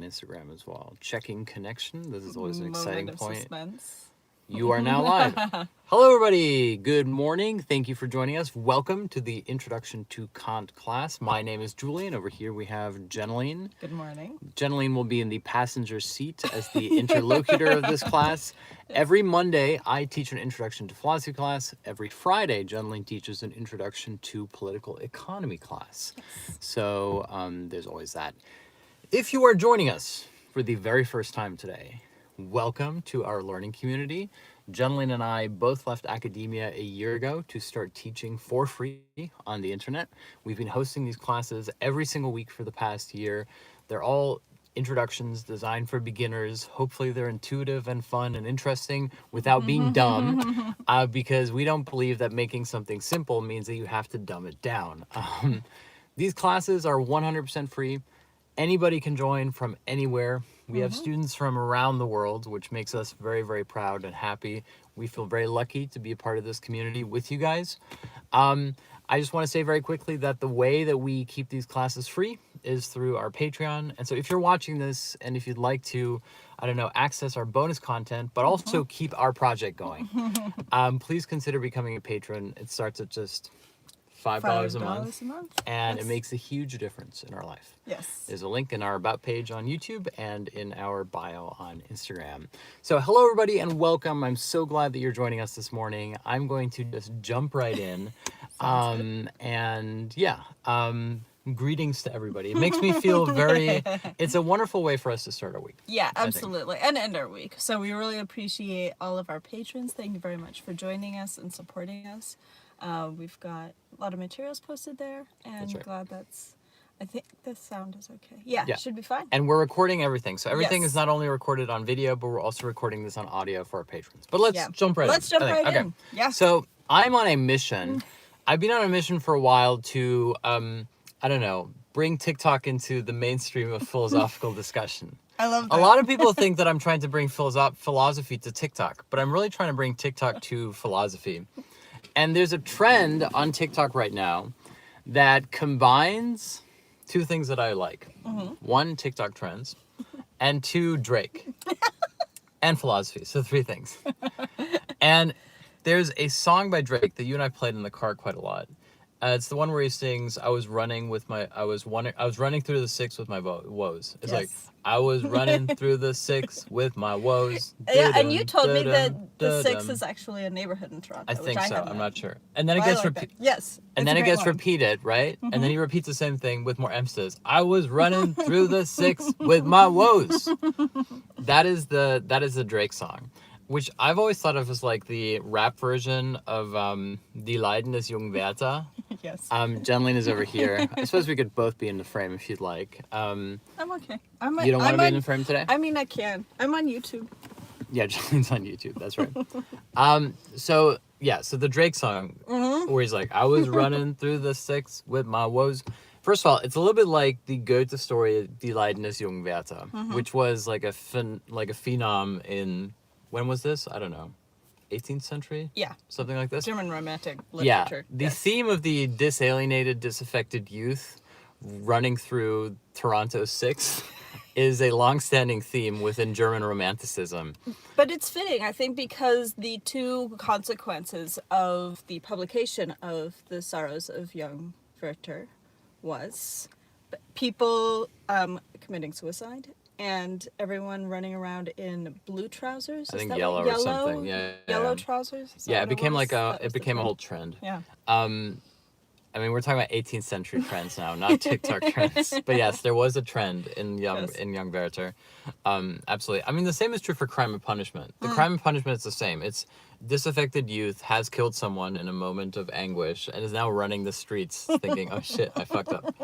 Instagram as well. Checking connection. This is always an exciting Moment of point. suspense. You are now live. Hello, everybody. Good morning. Thank you for joining us. Welcome to the Introduction to Kant class. My name is Julian. Over here we have Jeneline. Good morning. Jeneline will be in the passenger seat as the interlocutor of this class. Every Monday, I teach an Introduction to Philosophy class. Every Friday, Jeneline teaches an Introduction to Political Economy class. So there's always that. If you are joining us for the very first time today, welcome to our learning community. Jeneline and I both left academia a year ago to start teaching for free on the internet. We've been hosting these classes every single week for the past year. They're all introductions designed for beginners. Hopefully they're intuitive and fun and interesting without being dumb, because we don't believe that making something simple means that you have to dumb it down. These classes are 100% free. Anybody can join from anywhere. We have students from around the world, which makes us very, very proud and happy. We feel very lucky to be a part of this community with you guys. I just want to say very quickly that the way that we keep these classes free is through our Patreon. And so if you're watching this and if you'd like to, I don't know, access our bonus content, but also keep our project going, please consider becoming a patron. It starts at just $5 a month, and it makes a huge difference in our life. Yes. There's a link in our About page on YouTube and in our bio on Instagram. So hello, everybody, and welcome. I'm so glad that you're joining us this morning. I'm going to just jump right in. Greetings to everybody. It makes me feel it's a wonderful way for us to start our week. Yeah, absolutely. And end our week. So we really appreciate all of our patrons. Thank you very much for joining us and supporting us. We've got a lot of materials posted there, and glad I think the sound is okay. Yeah, it should be fine. And we're recording everything. So everything is not only recorded on video, but we're also recording this on audio for our patrons. But let's jump right in. Let's jump right in. Yeah. So I'm on a mission. I've been on a mission for a while to, bring TikTok into the mainstream of philosophical discussion. I love that. A lot of people think that I'm trying to bring philosophy to TikTok, but I'm really trying to bring TikTok to philosophy. And there's a trend on TikTok right now that combines two things that I like. One, TikTok trends, and two, Drake. And philosophy. So three things. And there's a song by Drake that you and I played in the car quite a lot. It's the one where he sings, I was running through the six with my woes. It's like, I was running through the six with my woes. Yeah, and you told me that the six is actually a neighborhood in Toronto. I think so. I'm not sure. And then it gets repeated. Yes. And then it gets repeated, right? And then he repeats the same thing with more emphasis. I was running through the six with my woes. That is the Drake song, which I've always thought of as like the rap version of Die Leiden des jungen Werther. Yes. Jeneline is over here. I suppose we could both be in the frame if you'd like. I'm okay. You don't want to be in the frame today? I mean, I can. I'm on YouTube. Yeah, Jeneline's on YouTube. That's right. So the Drake song, where he's like, I was running through the six with my woes. First of all, it's a little bit like the Goethe story, Die Leiden des jungen Werther, which was like a phenom in, when was this? I don't know. 18th century? Yeah. Something like this? German Romantic literature. Yeah. The theme of the disalienated, disaffected youth running through Toronto 6 is a long-standing theme within German Romanticism. But it's fitting, I think, because the two consequences of the publication of The Sorrows of Young Werther was people committing suicide and everyone running around in blue trousers. I think yellow or something. Yeah. Yellow trousers. Yeah, it became a whole trend. Yeah. I mean, we're talking about 18th century trends now, not TikTok trends. But yes, there was a trend in young Werther. Absolutely. I mean, the same is true for Crime and Punishment. The Crime and Punishment is the same. It's disaffected youth has killed someone in a moment of anguish and is now running the streets thinking, oh shit, I fucked up.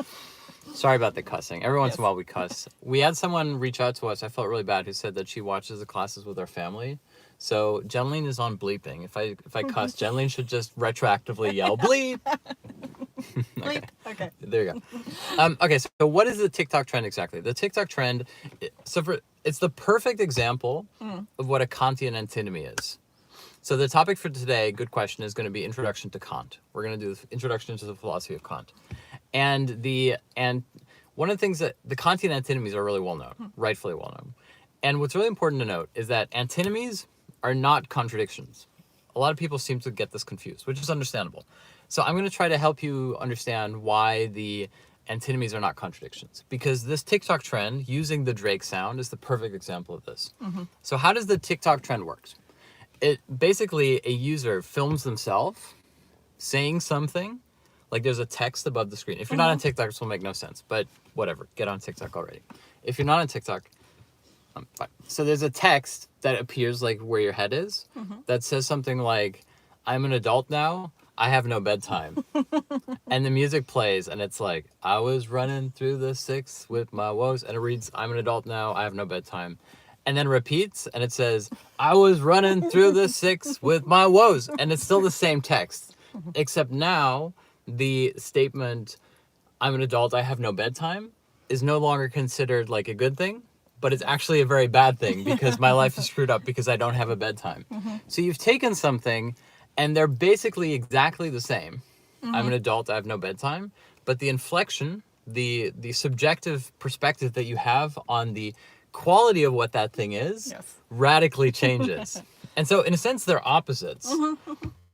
Sorry about the cussing. Every once in a while we cuss. We had someone reach out to us, I felt really bad, who said that she watches the classes with her family. So Jeneline is on bleeping. If I cuss, Jeneline should just retroactively yell bleep. Okay. There you go. Okay, so what is the TikTok trend exactly? The TikTok trend, it's the perfect example of what a Kantian antinomy is. So the topic for today, good question, is going to be Introduction to Kant. We're going to do the Introduction to the Philosophy of Kant. And one of the things that the Kantian antinomies are really well known, rightfully well known. And what's really important to note is that antinomies are not contradictions. A lot of people seem to get this confused, which is understandable. So I'm going to try to help you understand why the antinomies are not contradictions. Because this TikTok trend, using the Drake sound, is the perfect example of this. So how does the TikTok trend work? It basically, a user films themselves saying something, like there's a text above the screen. If you're not on TikTok, this will make no sense, but whatever, get on TikTok already. If you're not on TikTok, fine. So there's a text that appears like where your head is that says something like, I'm an adult now, I have no bedtime. And the music plays and it's like, I was running through the 6 with my woes. And it reads, I'm an adult now, I have no bedtime. And then repeats and it says, I was running through the 6 with my woes. And it's still the same text, except now the statement, I'm an adult, I have no bedtime, is no longer considered like a good thing, but it's actually a very bad thing because my life is screwed up because I don't have a bedtime. So you've taken something and they're basically exactly the same. I'm an adult, I have no bedtime, but the inflection, the subjective perspective that you have on the quality of what that thing is radically changes. And so in a sense, they're opposites.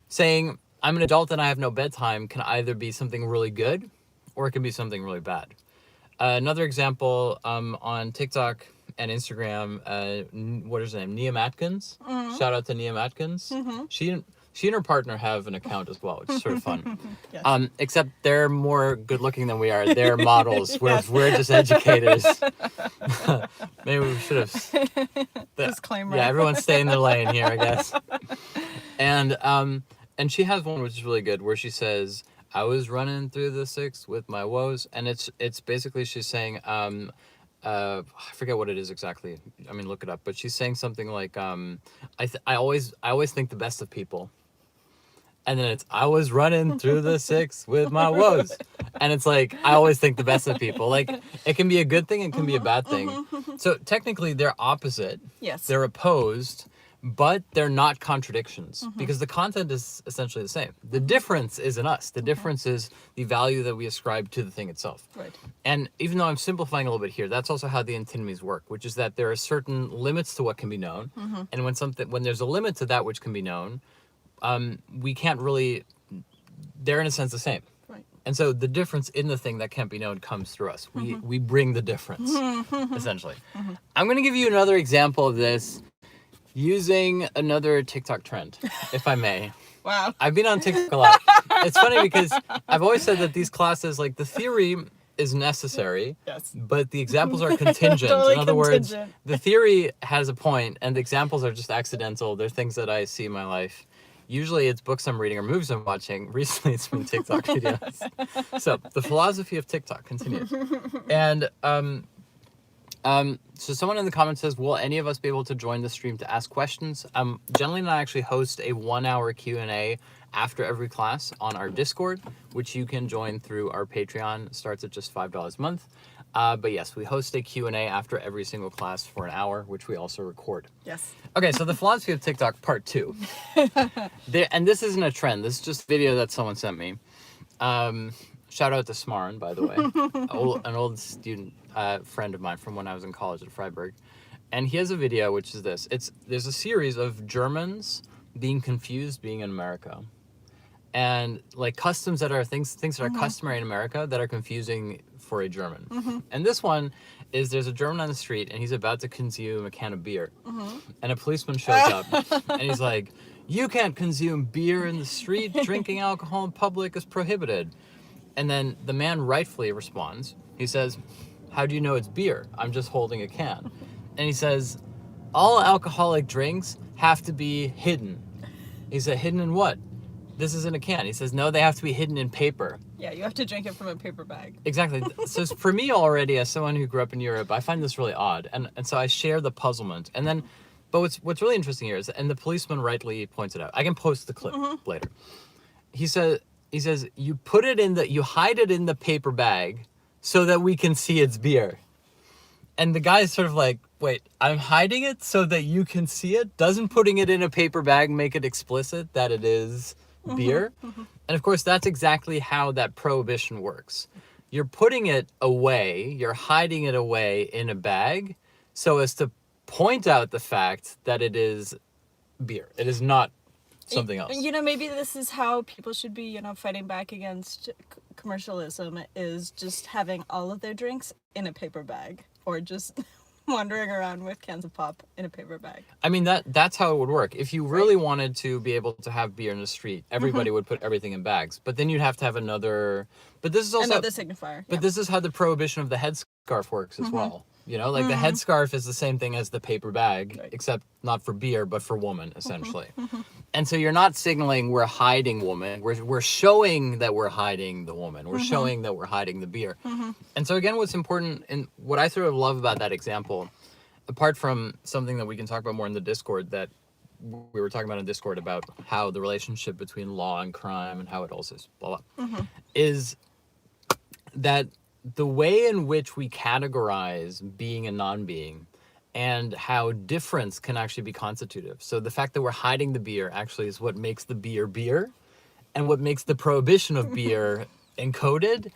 Saying, I'm an adult and I have no bedtime can either be something really good or it can be something really bad. Another example on TikTok and Instagram, what is her name? Nia Matkins. Shout out to Nia Matkins. She and her partner have an account as well, which is sort of fun. Except they're more good looking than we are. They're models. We're just educators. Maybe we should have. Disclaimer. Yeah, everyone stay in their lane here, I guess. And she has one which is really good where she says, I was running through the 6 with my woes. And it's basically she's saying, I forget what it is exactly. I mean, look it up. But she's saying something like, I always think the best of people. And then it's, I was running through the 6 with my woes. And it's like, I always think the best of people. Like, it can be a good thing, it can be a bad thing. So technically, they're opposite. Yes. They're opposed, but they're not contradictions because the content is essentially the same. The difference is in us. The difference is the value that we ascribe to the thing itself. Right. And even though I'm simplifying a little bit here, that's also how the antinomies work, which is that there are certain limits to what can be known. And when there's a limit to that which can be known, we can't really, they're in a sense the same. Right. And so the difference in the thing that can't be known comes through us. We bring the difference, essentially. I'm going to give you another example of this using another TikTok trend, if I may. Wow. I've been on TikTok a lot. It's funny because I've always said that these classes, like the theory is necessary, but the examples are contingent. Totally in other words, contingent. the theory has a point and the examples are just accidental. They're things that I see in my life. Usually it's books I'm reading or movies I'm watching. Recently it's been TikTok videos. So the philosophy of TikTok continues. And so someone in the comments says, will any of us be able to join the stream to ask questions? Generally, I actually host a 1-hour Q&A after every class on our Discord, which you can join through our Patreon. It starts at just $5 a month. But yes, we host a Q&A after every single class for an hour, which we also record. Yes. Okay, so the philosophy of TikTok, part 2. And this isn't a trend. This is just a video that someone sent me. Shout out to Smarn, by the way, an old student friend of mine from when I was in college at Freiburg. And he has a video, which is this. There's a series of Germans being confused being in America. And like customs that are things that are customary in America that are confusing for a German. And this one is there's a German on the street and he's about to consume a can of beer. And a policeman shows up and he's like, you can't consume beer in the street. Drinking alcohol in public is prohibited. And then the man rightfully responds. He says, how do you know it's beer? I'm just holding a can. And he says, all alcoholic drinks have to be hidden. He said, hidden in what? This isn't a can. He says, no, they have to be hidden in paper. Yeah, you have to drink it from a paper bag. Exactly. So for me already, as someone who grew up in Europe, I find this really odd. And so I share the puzzlement. And then, but what's really interesting here is, and the policeman rightly points it out. I can post the clip later. He says, you hide it in the paper bag so that we can see it's beer. And the guy's sort of like, wait, I'm hiding it so that you can see it? Doesn't putting it in a paper bag make it explicit that it is beer? And of course, that's exactly how that prohibition works. you're putting it away, you're hiding it away in a bag so as to point out the fact that it is beer. It is not something else. Maybe this is how people should be, fighting back against commercialism, is just having all of their drinks in a paper bag, or just wandering around with cans of pop in a paper bag. I mean, that's how it would work. If you really wanted to be able to have beer in the street, everybody would put everything in bags. But then you'd have to have another... But this is also... Another signifier. But this is how the prohibition of the headscarf works as well. The headscarf is the same thing as the paper bag, except not for beer, but for woman, essentially. And so you're not signaling we're hiding woman. We're showing that we're hiding the woman. We're showing that we're hiding the beer. And so again, what's important, and what I sort of love about that example, apart from something that we can talk about more in the Discord, that we were talking about in Discord about how the relationship between law and crime and how it also is blah, blah, is that the way in which we categorize being and non-being and how difference can actually be constitutive. So the fact that we're hiding the beer actually is what makes the beer beer, and what makes the prohibition of beer encoded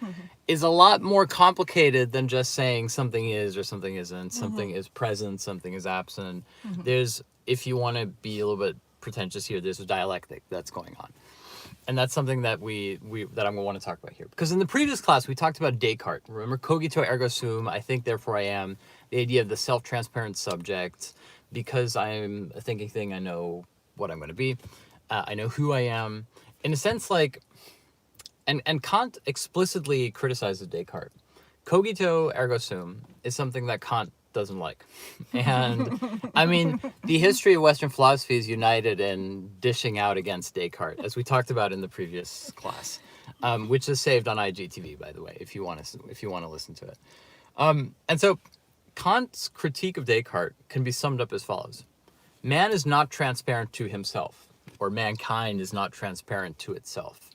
is a lot more complicated than just saying something is or something isn't, something is present, something is absent. There's, if you want to be a little bit pretentious here, there's a dialectic that's going on. And that's something that that I'm going to want to talk about here. Because in the previous class, we talked about Descartes. Remember, cogito ergo sum, I think, therefore I am. The idea of the self-transparent subject. Because I'm a thinking thing, I know what I'm going to be. I know who I am. In a sense, like... And Kant explicitly criticizes Descartes. Cogito ergo sum is something that Kant doesn't like. And I mean, the history of Western philosophy is united in dishing out against Descartes, as we talked about in the previous class, which is saved on IGTV, by the way, if you want to listen to it. And so Kant's critique of Descartes can be summed up as follows. Man is not transparent to himself, or mankind is not transparent to itself.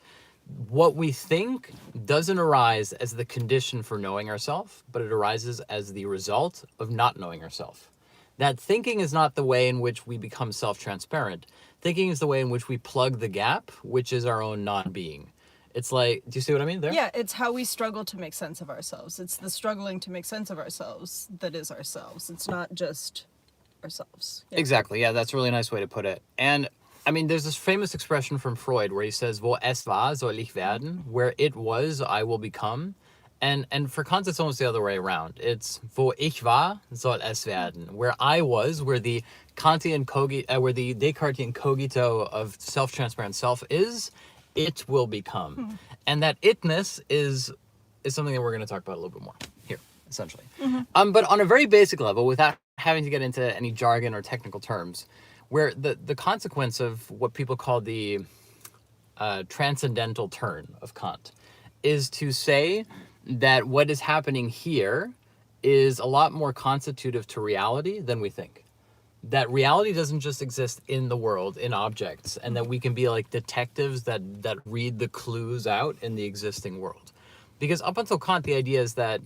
What we think doesn't arise as the condition for knowing ourselves, but it arises as the result of not knowing ourselves. That thinking is not the way in which we become self-transparent. Thinking is the way in which we plug the gap, which is our own non-being. It's like, do you see what I mean there? Yeah, it's how we struggle to make sense of ourselves. It's the struggling to make sense of ourselves that is ourselves. It's not just ourselves. Yeah. Exactly. Yeah, that's a really nice way to put it. And I mean, there's this famous expression from Freud where he says, wo es war, soll ich werden, where it was, I will become. And for Kant, it's almost the other way around. It's wo ich war, soll es werden, where I was, where the Kantian where the Descartesian cogito of self-transparent self is, it will become. And that itness is something that we're going to talk about a little bit more here, essentially. But on a very basic level, without having to get into any jargon or technical terms, where the consequence of what people call the transcendental turn of Kant is to say that what is happening here is a lot more constitutive to reality than we think. That reality doesn't just exist in the world, in objects, and that we can be like detectives that read the clues out in the existing world. Because up until Kant, the idea is that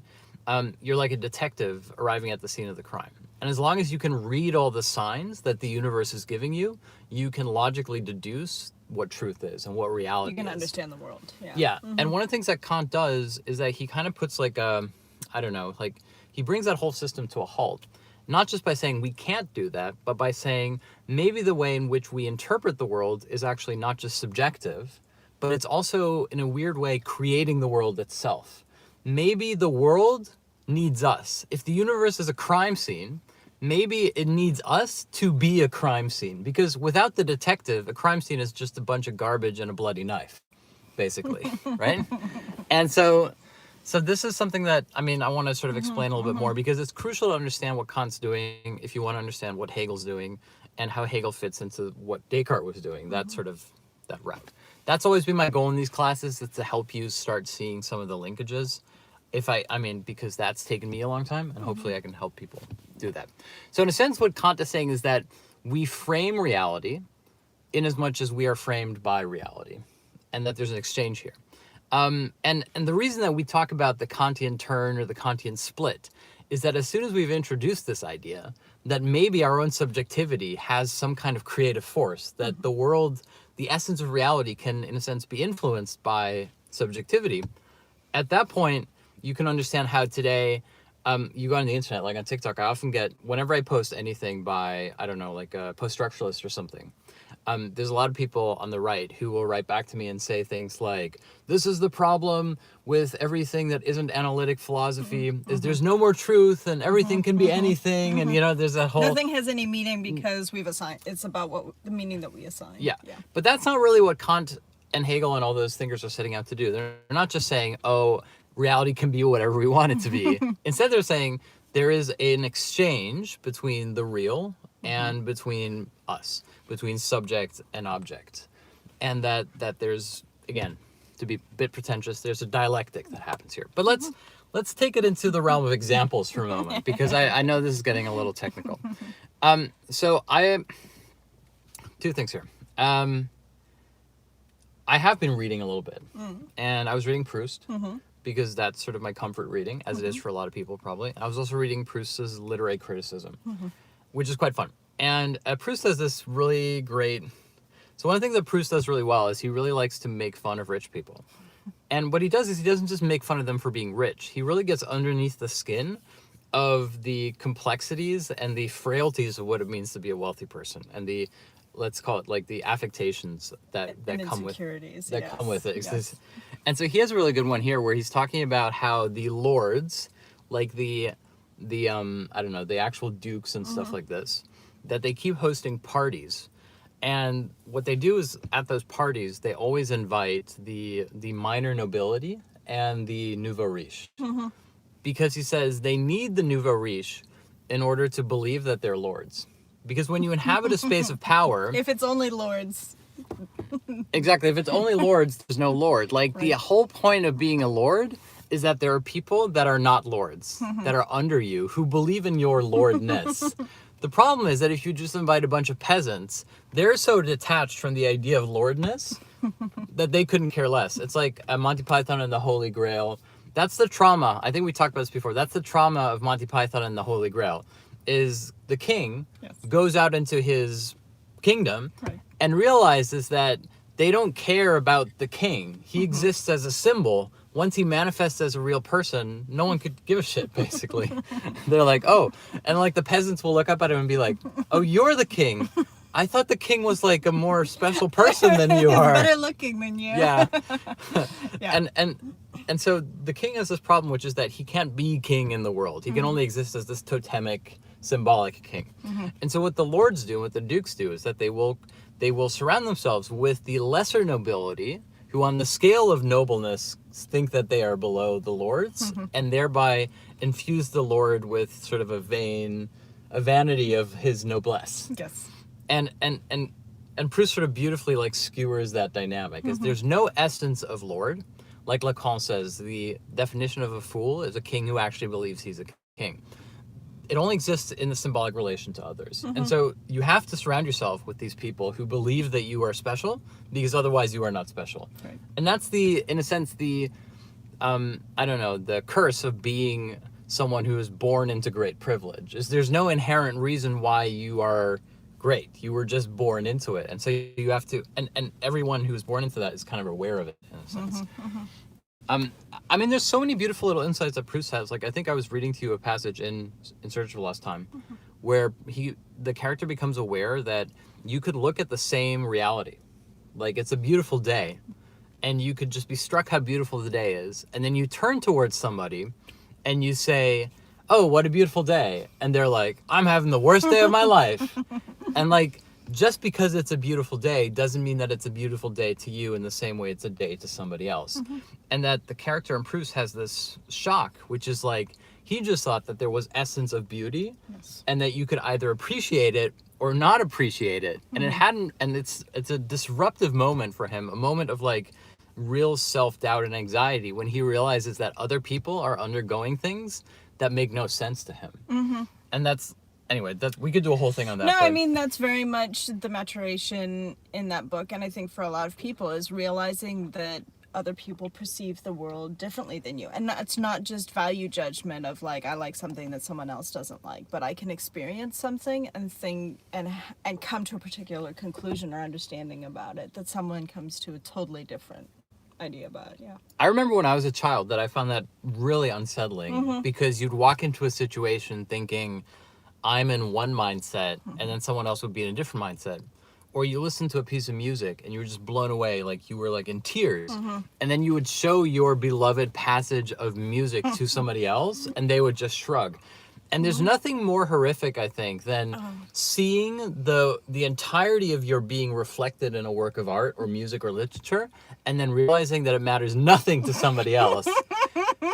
you're like a detective arriving at the scene of the crime. And as long as you can read all the signs that the universe is giving you, you can logically deduce what truth is and what reality is. You can understand the world. Yeah. And one of the things that Kant does is that he kind of puts like he brings that whole system to a halt. Not just by saying we can't do that, but by saying maybe the way in which we interpret the world is actually not just subjective, but it's also, in a weird way, creating the world itself. Maybe the world needs us. If the universe is a crime scene, maybe it needs us to be a crime scene. Because without the detective, a crime scene is just a bunch of garbage and a bloody knife, basically, right? And so this is something that, I mean, I want to sort of explain a little bit more, because it's crucial to understand what Kant's doing if you want to understand what Hegel's doing and how Hegel fits into what Descartes was doing, that sort of, that route. That's always been my goal in these classes, is to help you start seeing some of the linkages. I mean, because that's taken me a long time, and hopefully I can help people do that. So in a sense, what Kant is saying is that we frame reality in as much as we are framed by reality, and that there's an exchange here. And the reason that we talk about the Kantian turn or the Kantian split is that as soon as we've introduced this idea that maybe our own subjectivity has some kind of creative force, that the world, the essence of reality can, in a sense, be influenced by subjectivity, at that point, you can understand how today, you go on the internet, like on TikTok, I often get, whenever I post anything by, I don't know, like a post-structuralist or something, there's a lot of people on the right who will write back to me and say things like, this is the problem with everything that isn't analytic philosophy, is there's no more truth and everything can be anything, and there's that whole... Nothing has any meaning because we've assigned, it's about the meaning that we assign. Yeah, but that's not really what Kant and Hegel and all those thinkers are setting out to do. They're not just saying, oh, reality can be whatever we want it to be. Instead, they're saying there is an exchange between the real and between us, between subject and object. And that there's, again, to be a bit pretentious, there's a dialectic that happens here. But let's take it into the realm of examples for a moment, because I know this is getting a little technical. So two things here. I have been reading a little bit, and I was reading Proust, because that's sort of my comfort reading, as it is for a lot of people probably. I was also reading Proust's literary criticism, which is quite fun. And Proust has this really great... So one of the things that Proust does really well is he really likes to make fun of rich people. And what he does is he doesn't just make fun of them for being rich. He really gets underneath the skin of the complexities and the frailties of what it means to be a wealthy person, and the, let's call it like the affectations that come with it. Yes. And so he has a really good one here where he's talking about how the lords, like the I don't know, the actual dukes and stuff like this, that they keep hosting parties. And what they do is at those parties, they always invite the minor nobility and the nouveau riche. Because he says they need the nouveau riche in order to believe that they're lords. Because when you inhabit a space of power... If it's only lords. Exactly. If it's only lords, there's no lord. Like, the whole point of being a lord is that there are people that are not lords, that are under you, who believe in your lordness. The problem is that if you just invite a bunch of peasants, they're so detached from the idea of lordness that they couldn't care less. It's like Monty Python and the Holy Grail. That's the trauma. I think we talked about this before. That's the trauma of Monty Python and the Holy Grail, is the king goes out into his kingdom and realizes that they don't care about the king. He exists as a symbol. Once he manifests as a real person, no one could give a shit, basically. They're like, oh. And like the peasants will look up at him and be like, oh, you're the king. I thought the king was like a more special person than you are. He's better looking than you. Yeah. And so the king has this problem, which is that he can't be king in the world. He can only exist as this totemic, symbolic king. And so what the lords do, what the dukes do, is that they will surround themselves with the lesser nobility, who on the scale of nobleness think that they are below the lords, and thereby infuse the lord with sort of a vanity of his noblesse. Yes. And Proust sort of beautifully like skewers that dynamic. Is there's no essence of lord. Like Lacan says, the definition of a fool is a king who actually believes he's a king. It only exists in the symbolic relation to others. And so you have to surround yourself with these people who believe that you are special, because otherwise you are not special. Right. And that's in a sense, the curse of being someone who is born into great privilege. Is there's no inherent reason why you are great. You were just born into it. And so you have to, and everyone who's born into that is kind of aware of it in a sense. I mean, there's so many beautiful little insights that Proust has. Like, I think I was reading to you a passage in Search of Lost Time, where the character becomes aware that you could look at the same reality. Like, it's a beautiful day, and you could just be struck how beautiful the day is. And then you turn towards somebody, and you say, oh, what a beautiful day. And they're like, I'm having the worst day of my life. And, like, just because it's a beautiful day doesn't mean that it's a beautiful day to you in the same way it's a day to somebody else. And that the character in Proust has this shock, which is like, he just thought that there was essence of beauty, and that you could either appreciate it or not appreciate it. And it hadn't, and it's a disruptive moment for him, a moment of like real self-doubt and anxiety when he realizes that other people are undergoing things that make no sense to him. And that's, anyway, we could do a whole thing on that. No, I mean, that's very much the maturation in that book. And I think for a lot of people is realizing that other people perceive the world differently than you. And it's not just value judgment of like, I like something that someone else doesn't like, but I can experience something and come to a particular conclusion or understanding about it that someone comes to a totally different idea about it, yeah. I remember when I was a child that I found that really unsettling because you'd walk into a situation thinking, I'm in one mindset, and then someone else would be in a different mindset. Or you listen to a piece of music and you were just blown away, like you were like in tears. And then you would show your beloved passage of music to somebody else and they would just shrug. And there's nothing more horrific, I think, than seeing the entirety of your being reflected in a work of art or music or literature, and then realizing that it matters nothing to somebody else.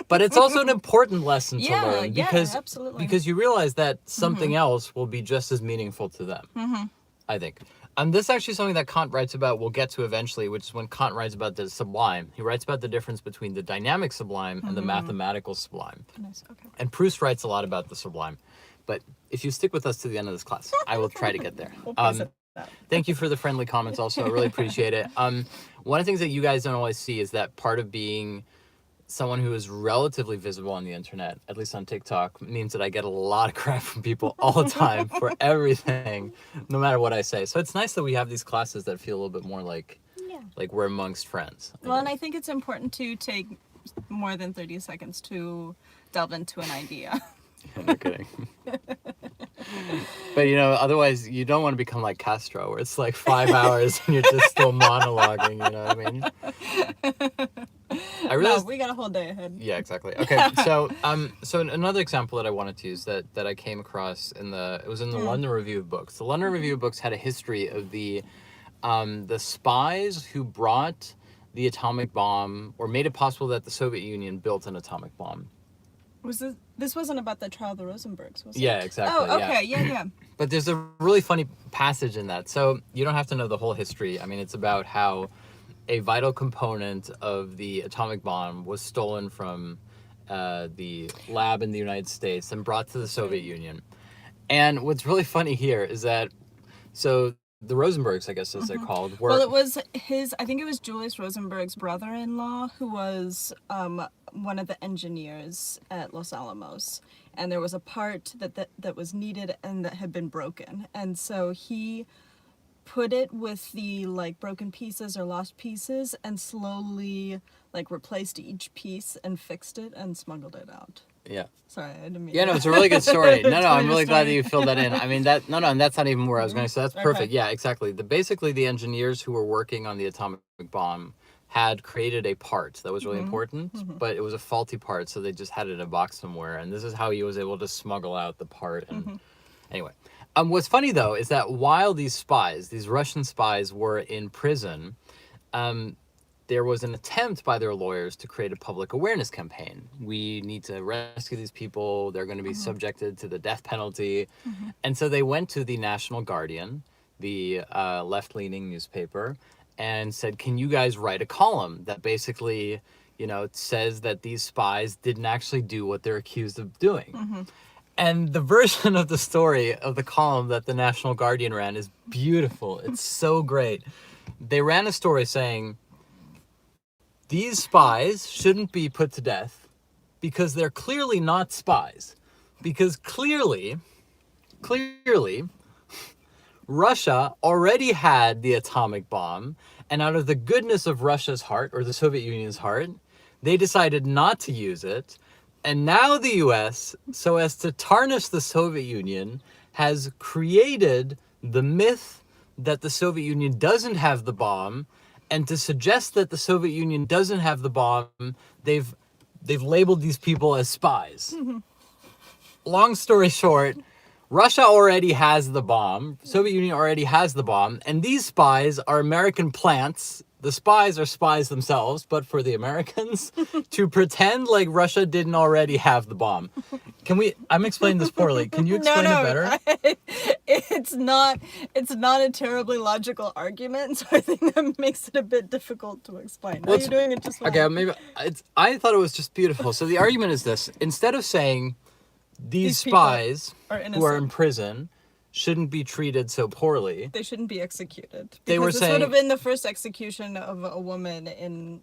But it's also an important lesson to learn because absolutely. because you realize that something else will be just as meaningful to them. I think. This is actually something that Kant writes about, we'll get to eventually, which is when Kant writes about the sublime. He writes about the difference between the dynamic sublime and the mathematical sublime. Nice, okay. And Proust writes a lot about the sublime. But if you stick with us to the end of this class, I will try to get there. Thank you for the friendly comments also. I really appreciate it. One of the things that you guys don't always see is that part of being someone who is relatively visible on the internet, at least on TikTok, means that I get a lot of crap from people all the time for everything, no matter what I say. So it's nice that we have these classes that feel a little bit more like we're amongst friends. Well, and I think it's important to take more than 30 seconds to delve into an idea. No kidding. But otherwise you don't want to become like Castro, where it's like 5 hours and you're just still monologuing, you know what I mean? I realized, no, we got a whole day ahead. Yeah, exactly. Okay, so another example that I wanted to use that I came across it was in the London Review of Books. The London Review of Books had a history of the spies who brought the atomic bomb or made it possible that the Soviet Union built an atomic bomb. This wasn't about the trial of the Rosenbergs, was it? Yeah, exactly. Oh, okay, yeah. But there's a really funny passage in that. So you don't have to know the whole history. I mean, it's about how a vital component of the atomic bomb was stolen from the lab in the United States and brought to the Soviet Union. And what's really funny here is that, so the Rosenbergs, I guess as they're called, were... Well, it was I think it was Julius Rosenberg's brother-in-law who was one of the engineers at Los Alamos. And there was a part that was needed and that had been broken. And so he put it with the broken pieces or lost pieces and slowly replaced each piece and fixed it and smuggled it out. Yeah. Sorry, I didn't mean Yeah, no, it's a really good story. No, I'm really glad that you filled that in. I mean, and that's not even where I was going to say. That's perfect. Okay. Yeah, exactly. Basically, the engineers who were working on the atomic bomb had created a part that was really important, but it was a faulty part, so they just had it in a box somewhere, and this is how he was able to smuggle out the part. And anyway, what's funny, though, is that while these Russian spies were in prison, there was an attempt by their lawyers to create a public awareness campaign. We need to rescue these people. They're going to be subjected to the death penalty. And so they went to the National Guardian, the left-leaning newspaper, and said, can you guys write a column that basically, says that these spies didn't actually do what they're accused of doing? And the version of the story of the column that the National Guardian ran is beautiful. It's so great. They ran a story saying, these spies shouldn't be put to death because they're clearly not spies. Because clearly, Russia already had the atomic bomb, and out of the goodness of Russia's heart, or the Soviet Union's heart, they decided not to use it. And now the US, so as to tarnish the Soviet Union, has created the myth that the Soviet Union doesn't have the bomb, and to suggest that the Soviet Union doesn't have the bomb, they've labeled these people as spies. Long story short, Russia already has the bomb, Soviet Union already has the bomb, and these spies are American plants. The spies are spies themselves, but for the Americans, to pretend like Russia didn't already have the bomb. I'm explaining this poorly. Can you explain it better? It's not a terribly logical argument, so I think that makes it a bit difficult to explain. Well, you're doing it just fine. Okay, I thought it was just beautiful. So the argument is this. Instead of saying these spies who are in prison shouldn't be treated so poorly, they shouldn't be executed. They were saying this would have been the first execution of a woman in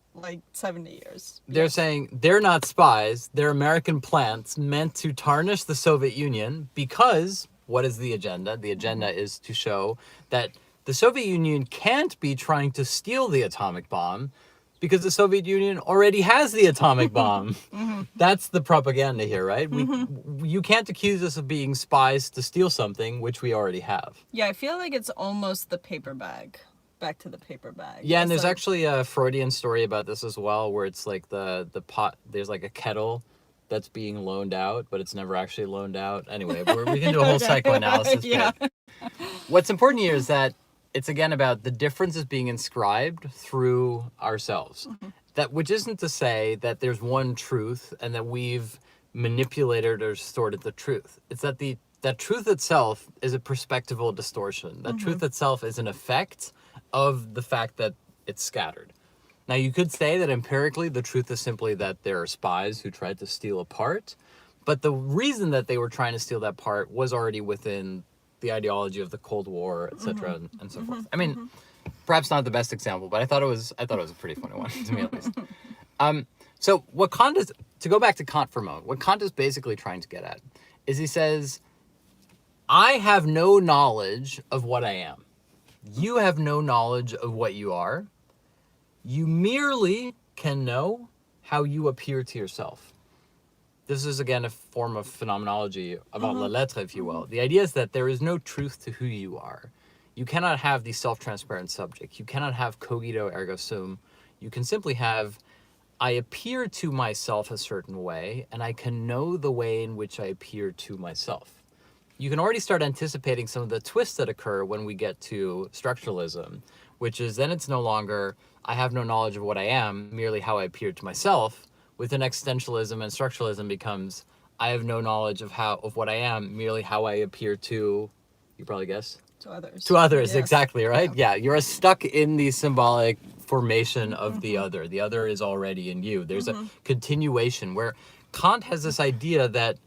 70 years. They're saying they're not spies, they're American plants meant to tarnish the Soviet Union because what is the agenda? The agenda is to show that the Soviet Union can't be trying to steal the atomic bomb because the Soviet Union already has the atomic bomb. That's the propaganda here, right? You can't accuse us of being spies to steal something which we already have. Yeah, I feel like it's almost the paper bag. Back to the paper bag. Yeah, and It's there's like, actually a Freudian story about this as well, where it's like the pot, there's like a kettle that's being loaned out, but it's never actually loaned out. Anyway, we can do a whole psychoanalysis yeah. bit. What's important here is that it's again about the differences being inscribed through ourselves. That which isn't to say that there's one truth and that we've manipulated or distorted the truth. It's that that truth itself is a perspectival distortion. That truth itself is an effect of the fact that it's scattered. Now, you could say that empirically the truth is simply that there are spies who tried to steal a part, but the reason that they were trying to steal that part was already within the ideology of the Cold War, etc., and so forth. I mean, perhaps not the best example, but I thought it was a pretty funny one, to me at least. So what Kant is, to go back to Kant for a moment, what Kant is basically trying to get at is he says, I have no knowledge of what I am. You have no knowledge of what you are. You merely can know how you appear to yourself. This is, again, a form of phenomenology about la lettre, if you will. The idea is that there is no truth to who you are. You cannot have the self-transparent subject. You cannot have cogito ergo sum. You can simply have, I appear to myself a certain way, and I can know the way in which I appear to myself. You can already start anticipating some of the twists that occur when we get to structuralism, which is then it's no longer, I have no knowledge of what I am, merely how I appear to myself. Within existentialism and structuralism becomes, I have no knowledge of what I am, merely how I appear to, you probably guess? To others. To others, Yes. exactly, right? Yeah, you're stuck in the symbolic formation of the other. The other is already in you. There's a continuation where Kant has this idea that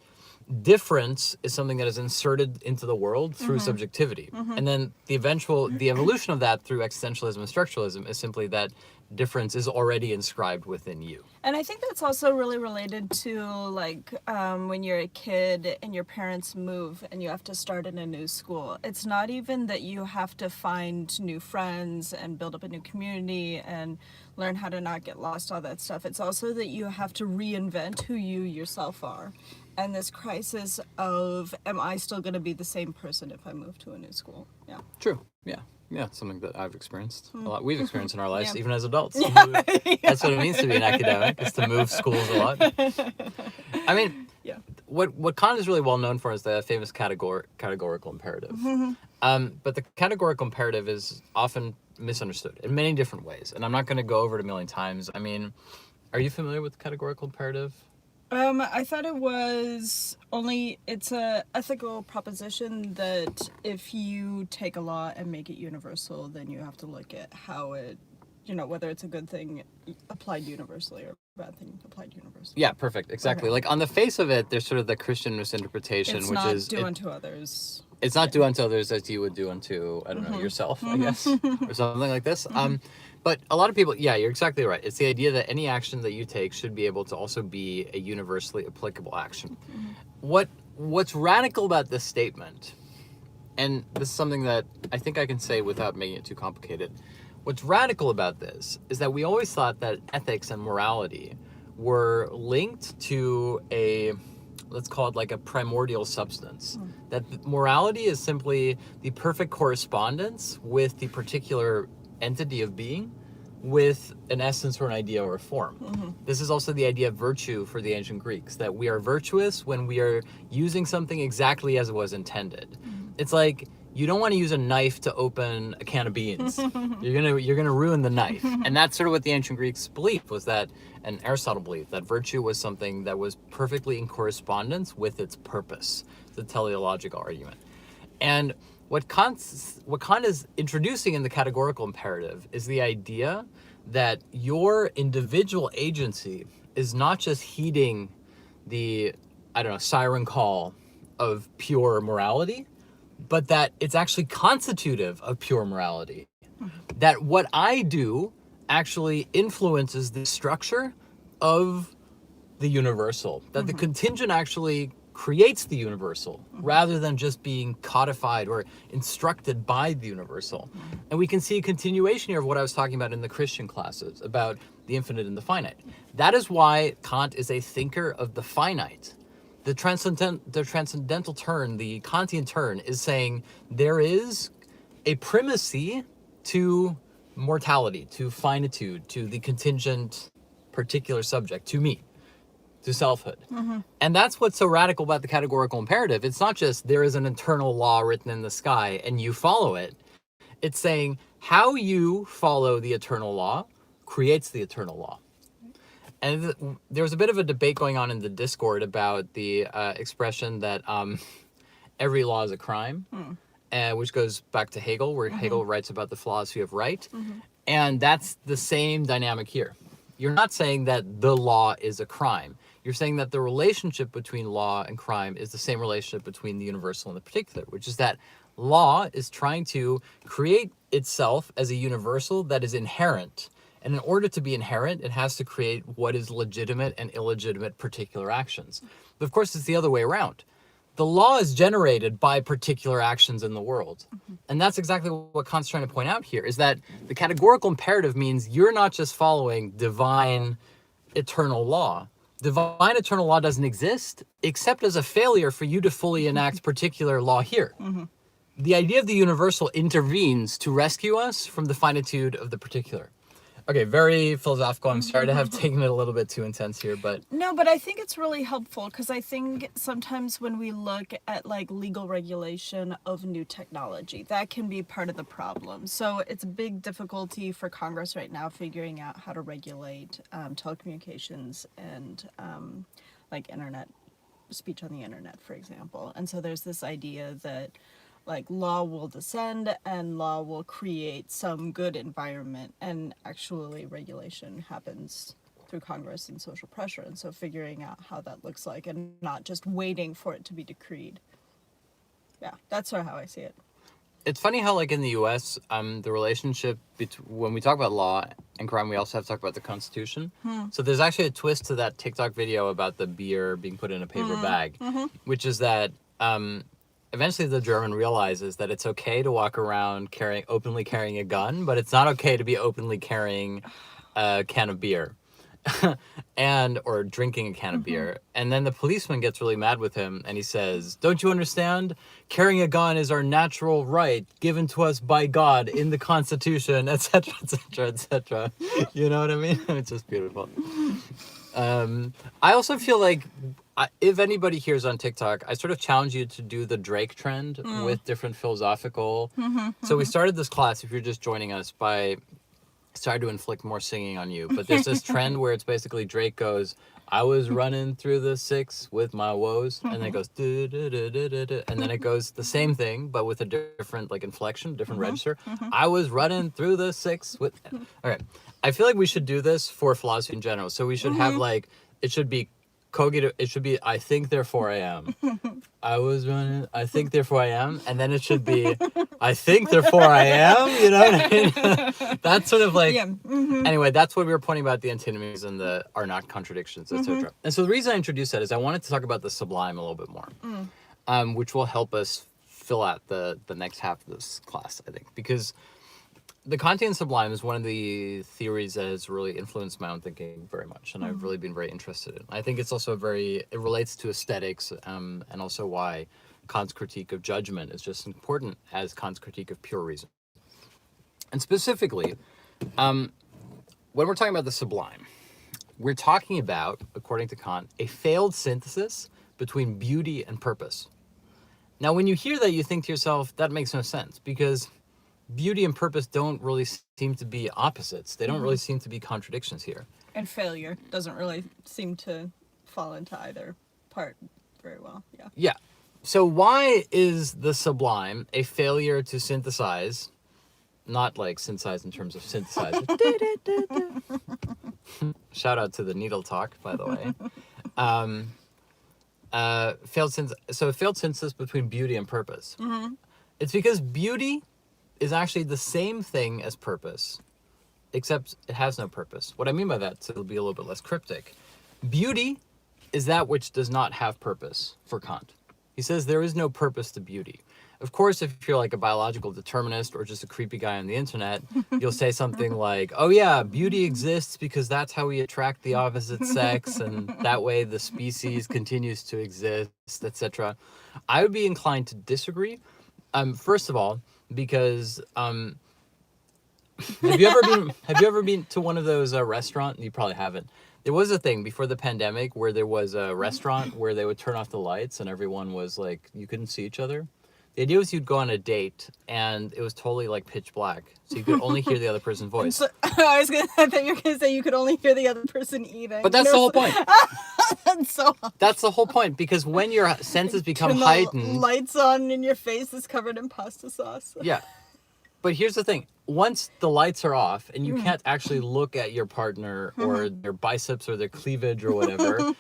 difference is something that is inserted into the world through subjectivity. And then the evolution of that through existentialism and structuralism is simply that difference is already inscribed within you. And I think that's also really related to like when you're a kid and your parents move and you have to start in a new school. It's not even that you have to find new friends and build up a new community and learn how to not get lost, all that stuff. It's also that you have to reinvent who you yourself are. And this crisis of, am I still going to be the same person if I move to a new school? Yeah. True. Yeah. Yeah, something that I've experienced a lot. We've experienced in our lives, Yeah. even as adults. That's what it means to be an academic, is to move schools a lot. I mean, Yeah. what Kant is really well known for is the famous categorical imperative. But the categorical imperative is often misunderstood in many different ways. And I'm not going to go over it a million times. I mean, are you familiar with the categorical imperative? I thought it was it's a ethical proposition that if you take a law and make it universal, then you have to look at how it, whether it's a good thing applied universally or a bad thing applied universally. Yeah, perfect. Exactly. Okay. Like on the face of it, there's sort of the Christian misinterpretation, It's which not is do unto others. it's not do unto others as you would do unto, I don't know, yourself, I guess, or something like this. But a lot of people, yeah, you're exactly right. It's the idea that any action that you take should be able to also be a universally applicable action. What's radical about this statement, and this is something that I think I can say without making it too complicated, what's radical about this is that we always thought that ethics and morality were linked to a, let's call it like a primordial substance. That morality is simply the perfect correspondence with the particular entity of being with an essence or an idea or a form. This is also the idea of virtue for the ancient Greeks, that we are virtuous when we are using something exactly as it was intended. It's like, you don't want to use a knife to open a can of beans. You're gonna ruin the knife. And that's sort of what the ancient Greeks believed, was that, and Aristotle believed, that virtue was something that was perfectly in correspondence with its purpose, the teleological argument. And what Kant is introducing in the categorical imperative is the idea that your individual agency is not just heeding the, siren call of pure morality, but that it's actually constitutive of pure morality. That what I do actually influences the structure of the universal. That the contingent actually creates the universal rather than just being codified or instructed by the universal. And we can see a continuation here of what I was talking about in the Christian classes about the infinite and the finite. That is why Kant is a thinker of the finite. The transcendental turn, the Kantian turn, is saying there is a primacy to mortality, to finitude, to the contingent particular subject, to me, to selfhood. And that's what's so radical about the categorical imperative. It's not just there is an eternal law written in the sky and you follow it. It's saying how you follow the eternal law creates the eternal law. And there was a bit of a debate going on in the Discord about the expression that every law is a crime, which goes back to Hegel, where Hegel writes about the philosophy of right. And that's the same dynamic here. You're not saying that the law is a crime. You're saying that the relationship between law and crime is the same relationship between the universal and the particular, which is that law is trying to create itself as a universal that is inherent. And in order to be inherent, it has to create what is legitimate and illegitimate particular actions. But of course, it's the other way around. The law is generated by particular actions in the world. And that's exactly what Kant's trying to point out here, is that the categorical imperative means you're not just following divine eternal law. Divine eternal law doesn't exist except as a failure for you to fully enact particular law here. The idea of the universal intervenes to rescue us from the finitude of the particular. Okay, very philosophical. I'm sorry to have taken it a little bit too intense here, but... No, but I think it's really helpful because I think sometimes when we look at like legal regulation of new technology, that can be part of the problem. So it's a big difficulty for Congress right now figuring out how to regulate telecommunications and like internet, speech on the internet, for example. And so there's this idea that like law will descend and law will create some good environment, and actually regulation happens through Congress and social pressure. And so figuring out how that looks like and not just waiting for it to be decreed. Yeah, that's sort of how I see it. It's funny how, like, in the U.S., the relationship when we talk about law and crime, we also have to talk about the Constitution. So there's actually a twist to that TikTok video about the beer being put in a paper bag, which is that eventually the German realizes that it's okay to walk around openly carrying a gun, but it's not okay to be openly carrying a can of beer. Or drinking a can of beer. And then the policeman gets really mad with him and he says, "Don't you understand? Carrying a gun is our natural right given to us by God in the Constitution," etc., etc., etc. You know what I mean? It's just beautiful. I also feel like if anybody here is on TikTok, I sort of challenge you to do the Drake trend with different philosophical. So we started this class, if you're just joining us, by... Sorry to inflict more singing on you, but there's this trend where it's basically Drake goes, "I was running through the 6 with my woes," and then it goes, and then it goes the same thing, but with a different like inflection, different register. "I was running through the 6 with..." Okay, I feel like we should do this for philosophy in general. So we should have like, it should be cogito, it should be "I think therefore I am." "I was running, I think therefore I am," and then it should be "I think therefore I am," you know what I mean? That's sort of like, anyway, that's what we were pointing about, the antinomies and the are not contradictions, etc. And so the reason I introduced that is I wanted to talk about the sublime a little bit more, which will help us fill out the next half of this class, I think, because the Kantian Sublime is one of the theories that has really influenced my own thinking very much, and I've really been very interested in. I think it's also it relates to aesthetics, and also why Kant's critique of judgment is just important as Kant's critique of pure reason. And specifically, when we're talking about the sublime, we're talking about, according to Kant, a failed synthesis between beauty and purpose. Now, when you hear that, you think to yourself, that makes no sense, because beauty and purpose don't really seem to be opposites. They don't really seem to be contradictions here. And failure doesn't really seem to fall into either part very well. Yeah. Yeah. So why is the sublime a failure to synthesize, not like synthesize in terms of synthesizer? Shout out to the needle talk, by the way. Failed synthesis between beauty and purpose. It's because beauty is actually the same thing as purpose, except it has no purpose. What I mean by that, so it'll be a little bit less cryptic. Beauty is that which does not have purpose for Kant. He says there is no purpose to beauty. Of course, if you're like a biological determinist or just a creepy guy on the internet, you'll say something like, oh yeah, beauty exists because that's how we attract the opposite sex, and that way the species continues to exist, etc. I would be inclined to disagree. First of all, because have you ever been to one of those restaurants? You probably haven't. There was a thing before the pandemic where there was a restaurant where they would turn off the lights and everyone was like, you couldn't see each other. The idea was you'd go on a date and it was totally like pitch black, so you could only hear the other person's voice. So, I thought you were gonna say you could only hear the other person eating. But that's the whole point. That's the whole point, because when your senses become turn the heightened, lights on and your face is covered in pasta sauce. yeah. But here's the thing. Once the lights are off and you can't actually look at your partner or their biceps or their cleavage or whatever,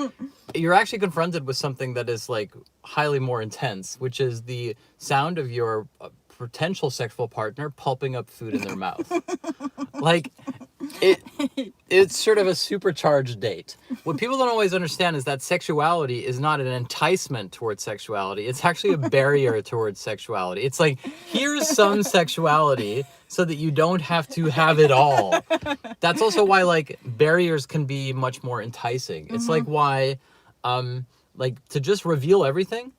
you're actually confronted with something that is like highly more intense, which is the sound of your potential sexual partner pulping up food in their mouth. Like, it's sort of a supercharged date. What people don't always understand is that sexuality is not an enticement towards sexuality. It's actually a barrier towards sexuality. It's like, here's some sexuality so that you don't have to have it all. That's also why like barriers can be much more enticing. It's like why like to just reveal everything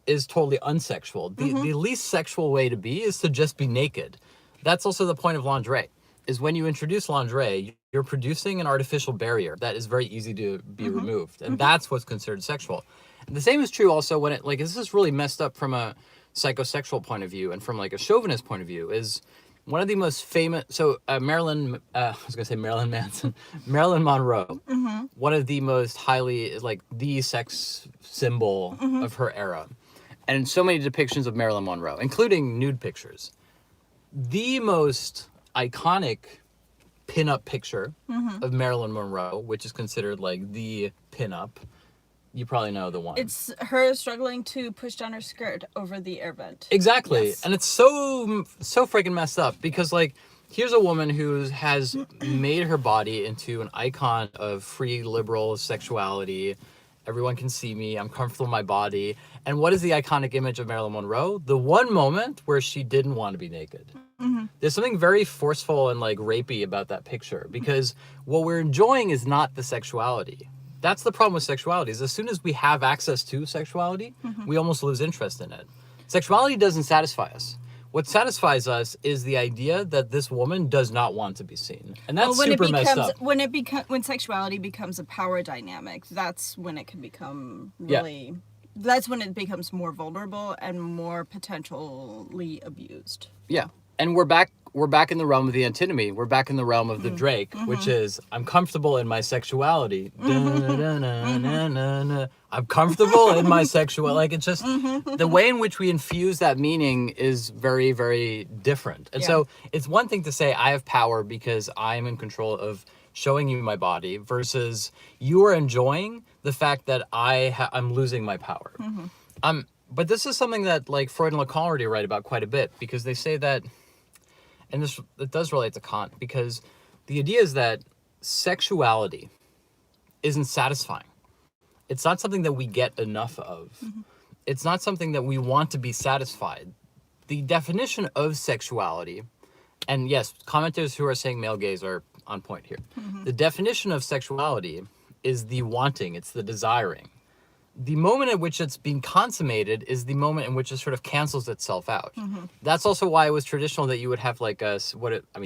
is totally unsexual. The least sexual way to be is to just be naked. That's also the point of lingerie. Is when you introduce lingerie, you're producing an artificial barrier that is very easy to be removed. And that's what's considered sexual. And the same is true also when it, like, this is really messed up from a psychosexual point of view and from like a chauvinist point of view, is one of the most famous, so Marilyn Manson, Marilyn Monroe, one of the most highly, like, the sex symbol of her era. And so many depictions of Marilyn Monroe, including nude pictures. The most iconic pin-up picture of Marilyn Monroe, which is considered like the pin-up. You probably know the one. It's her struggling to push down her skirt over the air vent. Exactly. Yes. And it's so freaking messed up because, like, here's a woman who has made her body into an icon of free liberal sexuality. Everyone can see me. I'm comfortable in my body. And what is the iconic image of Marilyn Monroe? The one moment where she didn't want to be naked. There's something very forceful and like rapey about that picture, because what we're enjoying is not the sexuality. That's the problem with sexuality, is as soon as we have access to sexuality, we almost lose interest in it. Sexuality doesn't satisfy us. What satisfies us is the idea that this woman does not want to be seen. And that's super messed up. When sexuality becomes a power dynamic, that's when it can become really... That's when it becomes more vulnerable and more potentially abused. Yeah. And we're back in the realm of the antinomy. We're back in the realm of the Drake, which is, I'm comfortable in my sexuality. I'm comfortable in my sexuality. Like, it's just, the way in which we infuse that meaning is very, very different. And so it's one thing to say, I have power because I'm in control of showing you my body, versus you are enjoying the fact that I'm losing my power. But this is something that like Freud and Lacan already write about quite a bit, because they say that, and it does relate to Kant, because the idea is that sexuality isn't satisfying. It's not something that we get enough of. It's not something that we want to be satisfied. The definition of sexuality, and yes, commenters who are saying male gaze are on point here. The definition of sexuality is the wanting, it's the desiring. The moment at which it's being consummated is the moment in which it sort of cancels itself out. That's also why it was traditional that you would have like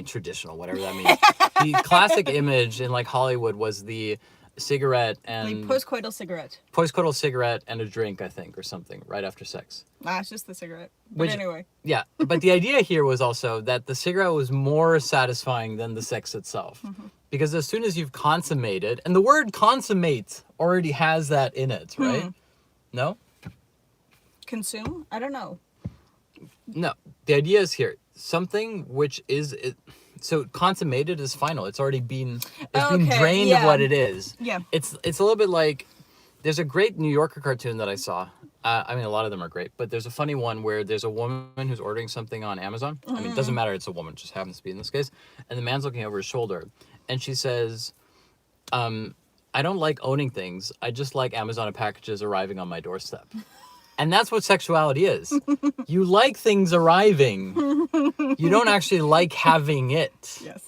traditional, whatever that means. The classic image in like Hollywood was the cigarette and... Like postcoital cigarette. Postcoital cigarette and a drink, I think, or something, right after sex. Nah, it's just the cigarette. But anyway. Yeah, but the idea here was also that the cigarette was more satisfying than the sex itself. Because as soon as you've consummated, and the word consummate already has that in it, right? No? Consume? I don't know. No. The idea is here, something which is... So consummated is final. It's already been... been drained of what it is. Yeah. It's a little bit like... There's a great New Yorker cartoon that I saw. I mean, a lot of them are great, but there's a funny one where there's a woman who's ordering something on Amazon. I mean, it doesn't matter, it's a woman, it just happens to be in this case. And the man's looking over his shoulder, and she says, I don't like owning things. I just like Amazon packages arriving on my doorstep. And that's what sexuality is. You like things arriving. You don't actually like having it. Yes.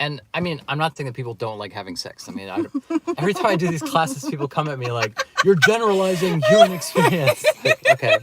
And I mean, I'm not saying that people don't like having sex. I mean, every time I do these classes, people come at me like, you're generalizing human experience. Like, okay.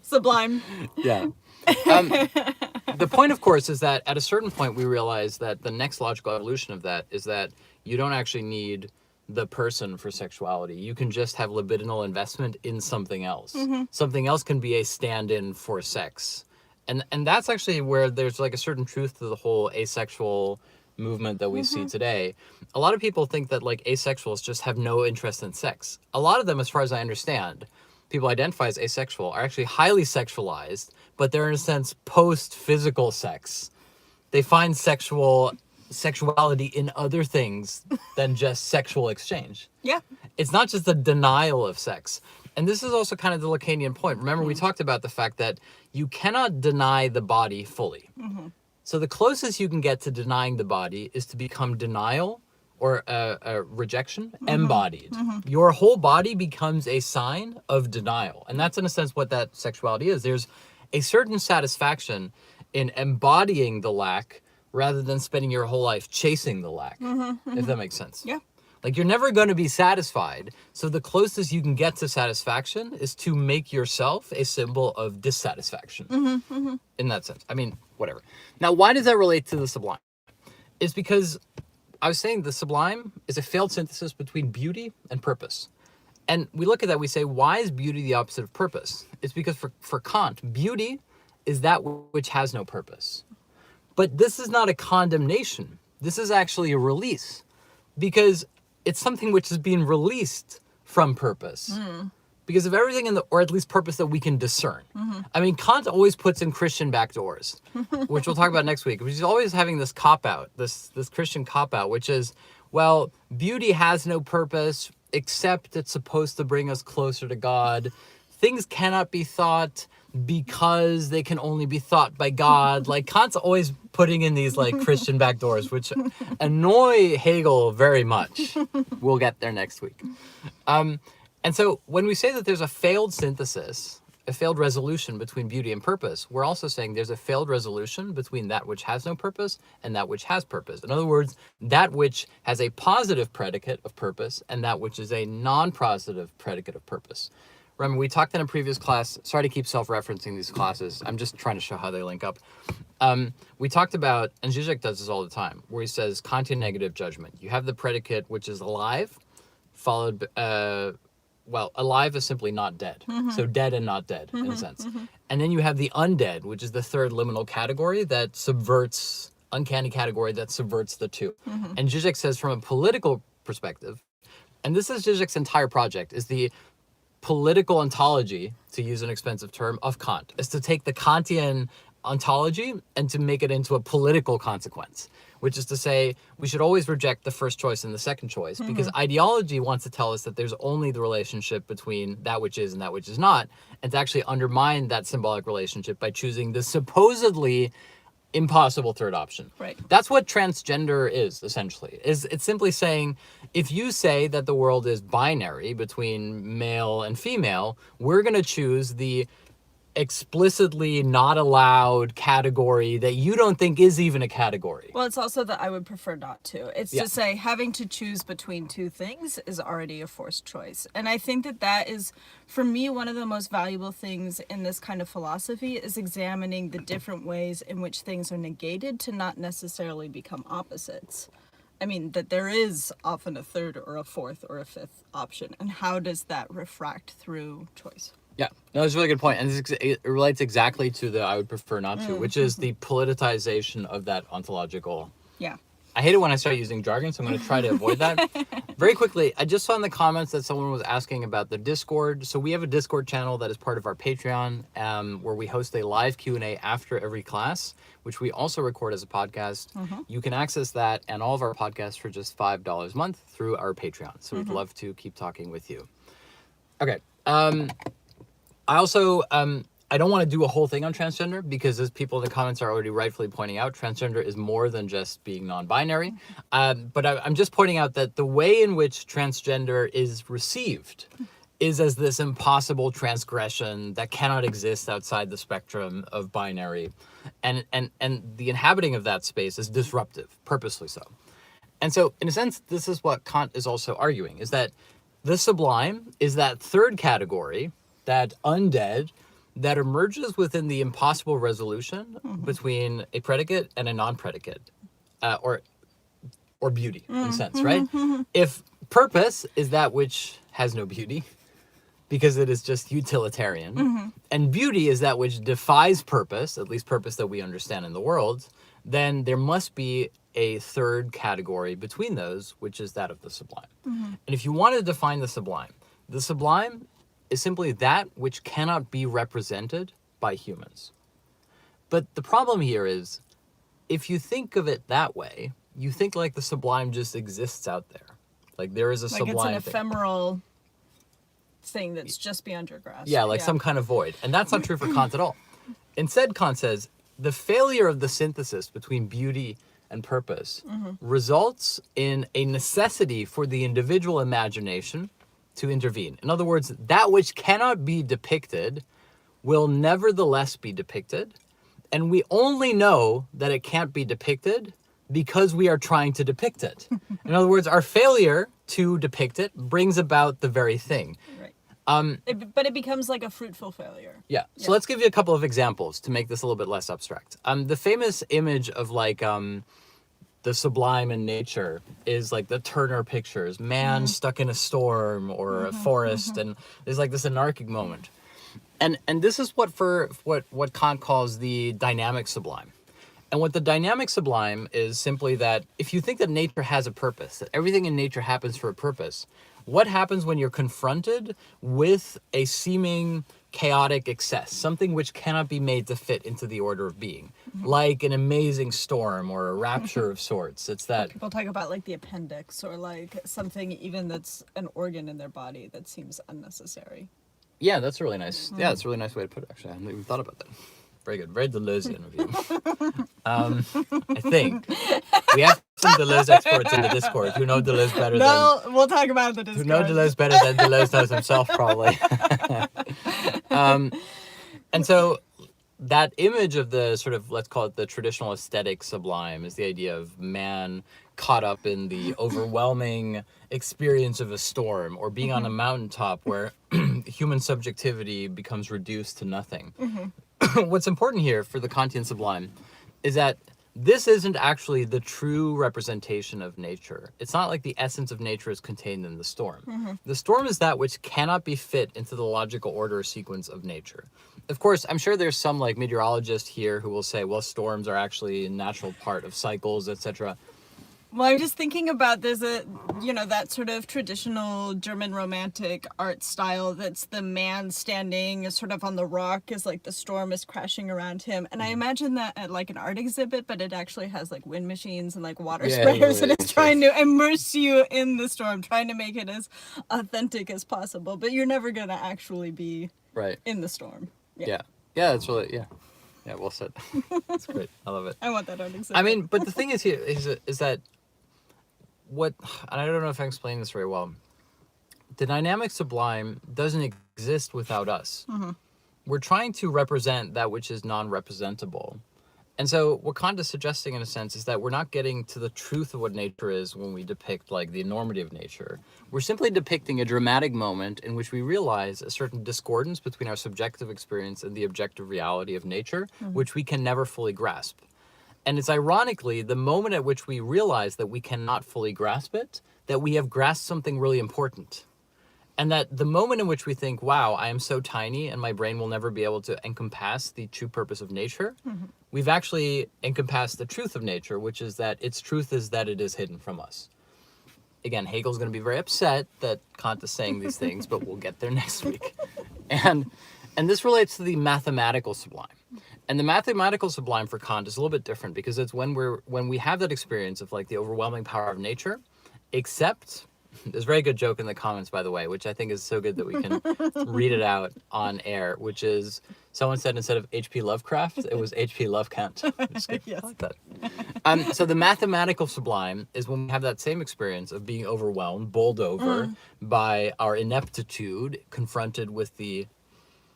Sublime. Yeah. The point, of course, is that at a certain point, we realize that the next logical evolution of that is that you don't actually need the person for sexuality. You can just have libidinal investment in something else. Something else can be a stand-in for sex. And that's actually where there's like a certain truth to the whole asexual movement that we see today. A lot of people think that like asexuals just have no interest in sex. A lot of them, as far as I understand, people identify as asexual are actually highly sexualized, but they're in a sense post-physical sex. They find sexuality in other things than just sexual exchange. Yeah. It's not just the denial of sex. And this is also kind of the Lacanian point. Remember, we talked about the fact that you cannot deny the body fully. So the closest you can get to denying the body is to become denial or rejection embodied. Your whole body becomes a sign of denial. And that's in a sense what that sexuality is. There's a certain satisfaction in embodying the lack rather than spending your whole life chasing the lack, if that makes sense. Yeah. Like, you're never going to be satisfied. So the closest you can get to satisfaction is to make yourself a symbol of dissatisfaction in that sense. I mean, whatever. Now, why does that relate to the sublime? It's because I was saying the sublime is a failed synthesis between beauty and purpose. And we look at that, we say, why is beauty the opposite of purpose? It's because for Kant, beauty is that which has no purpose. But this is not a condemnation. This is actually a release, because it's something which is being released from purpose. Because of everything or at least purpose that we can discern. I mean, Kant always puts in Christian backdoors, which we'll talk about next week. He's always having this cop-out, this Christian cop-out, which is, well, beauty has no purpose, except it's supposed to bring us closer to God. Things cannot be thought because they can only be thought by God. Like, Kant's always putting in these like Christian backdoors, which annoy Hegel very much. We'll get there next week. And so when we say that there's a failed synthesis, a failed resolution between beauty and purpose, we're also saying there's a failed resolution between that which has no purpose and that which has purpose. In other words, that which has a positive predicate of purpose and that which is a non-positive predicate of purpose. Remember, we talked in a previous class, sorry to keep self-referencing these classes, I'm just trying to show how they link up. We talked about, and Zizek does this all the time, where he says Kantian negative judgment. You have the predicate which is alive, followed, well, alive is simply not dead. So dead and not dead, in a sense. And then you have the undead, which is the third liminal category that subverts, uncanny category that subverts the two. And Zizek says from a political perspective, and this is Zizek's entire project, is the political ontology, to use an expensive term, of Kant, is to take the Kantian ontology and to make it into a political consequence, which is to say we should always reject the first choice and the second choice, because ideology wants to tell us that there's only the relationship between that which is and that which is not, and to actually undermine that symbolic relationship by choosing the supposedly impossible third option. Right. That's what transgender is, essentially. It's simply saying, if you say that the world is binary between male and female, we're going to choose the explicitly not allowed category that you don't think is even a category. Well, it's also that I would prefer not to. It's Yeah. to say having to choose between two things is already a forced choice. And I think that that is, for me, one of the most valuable things in this kind of philosophy is examining the different ways in which things are negated to not necessarily become opposites. I mean, that there is often a third or a fourth or a fifth option. And how does that refract through choice? Yeah, no, that's a really good point. And it relates exactly to the I would prefer not to, which is the politicization of that ontological. Yeah. I hate it when I start using jargon, so I'm going to try to avoid that. Very quickly, I just saw in the comments that someone was asking about the Discord. So we have a Discord channel that is part of our Patreon, where we host a live Q&A after every class, which we also record as a podcast. You can access that and all of our podcasts for just $5 a month through our Patreon. So we'd love to keep talking with you. Okay. I also, I don't want to do a whole thing on transgender because, as people in the comments are already rightfully pointing out, transgender is more than just being non-binary. But I'm just pointing out that the way in which transgender is received is as this impossible transgression that cannot exist outside the spectrum of binary. And the inhabiting of that space is disruptive, purposely so. And so, in a sense, this is what Kant is also arguing, is that the sublime is that third category, that undead, that emerges within the impossible resolution between a predicate and a non-predicate, or beauty, in a sense, right? If purpose is that which has no beauty, because it is just utilitarian, and beauty is that which defies purpose, at least purpose that we understand in the world, then there must be a third category between those, which is that of the sublime. And if you want to define the sublime is simply that which cannot be represented by humans. But the problem here is, if you think of it that way, you think like the sublime just exists out there. Like there is a sublime Like it's an thing. ephemeral thing that's just beyond your grasp. Yeah, like some kind of void. And that's not true for Kant at all. Instead, Kant says, the failure of the synthesis between beauty and purpose results in a necessity for the individual imagination to intervene. In other words, that which cannot be depicted will nevertheless be depicted, and we only know that it can't be depicted because we are trying to depict it. In other words, our failure to depict it brings about the very thing. Right. But it becomes like a fruitful failure. Yeah. So let's give you a couple of examples to make this a little bit less abstract. The famous image of like the sublime in nature is like the Turner pictures, man stuck in a storm or a forest, and there's like this anarchic moment. And this is what Kant calls the dynamic sublime. And what the dynamic sublime is simply that if you think that nature has a purpose, that everything in nature happens for a purpose, what happens when you're confronted with a seeming chaotic excess, something which cannot be made to fit into the order of being, like an amazing storm or a rapture of sorts? It's that people talk about like the appendix, or like something even that's an organ in their body that seems unnecessary. Yeah, that's a really nice. Yeah, that's a really nice way to put it. Actually, I hadn't even thought about that. Very good, very Deleuzean of you. I think we have some Deleuze experts in the Discord who know Deleuze better than. We'll talk about it in the Discord. Who know Deleuze better than Deleuze knows himself, probably. And so that image of the sort of, let's call it the traditional aesthetic sublime, is the idea of man caught up in the overwhelming experience of a storm, or being on a mountaintop where human subjectivity becomes reduced to nothing. What's important here for the Kantian Sublime is that this isn't actually the true representation of nature. It's not like the essence of nature is contained in the storm. The storm is that which cannot be fit into the logical order or sequence of nature. Of course, I'm sure there's some like meteorologist here who will say, well, storms are actually a natural part of cycles, etc. Well, I'm just thinking about there's that sort of traditional German romantic art style that's the man standing sort of on the rock as like the storm is crashing around him. And I imagine that at like an art exhibit, but it actually has like wind machines and like water sprayers, and it's trying to immerse you in the storm, trying to make it as authentic as possible. But you're never going to actually be in the storm. Yeah, that's really, yeah, well said. That's great. I love it. I want that art exhibit. I mean, but the thing is here is that and I don't know if I'm explaining this very well. The dynamic sublime doesn't exist without us. We're trying to represent that which is non-representable. And so what Kant is suggesting, in a sense, is that we're not getting to the truth of what nature is when we depict like the enormity of nature. We're simply depicting a dramatic moment in which we realize a certain discordance between our subjective experience and the objective reality of nature, which we can never fully grasp. And it's ironically the moment at which we realize that we cannot fully grasp it, that we have grasped something really important. And that the moment in which we think, wow, I am so tiny and my brain will never be able to encompass the true purpose of nature, we've actually encompassed the truth of nature, which is that its truth is that it is hidden from us. Again, Hegel's going to be very upset that Kant is saying these things, but we'll get there next week. And this relates to the mathematical sublime. And the mathematical sublime for Kant is a little bit different, because it's when we have that experience of like the overwhelming power of nature, except There's a very good joke in the comments, by the way, which I think is so good that we can read it out on air, which is someone said instead of H.P. Lovecraft, it was H.P. Love Kant. Yes. I like that. So the mathematical sublime is when we have that same experience of being overwhelmed, bowled over by our ineptitude, confronted with the,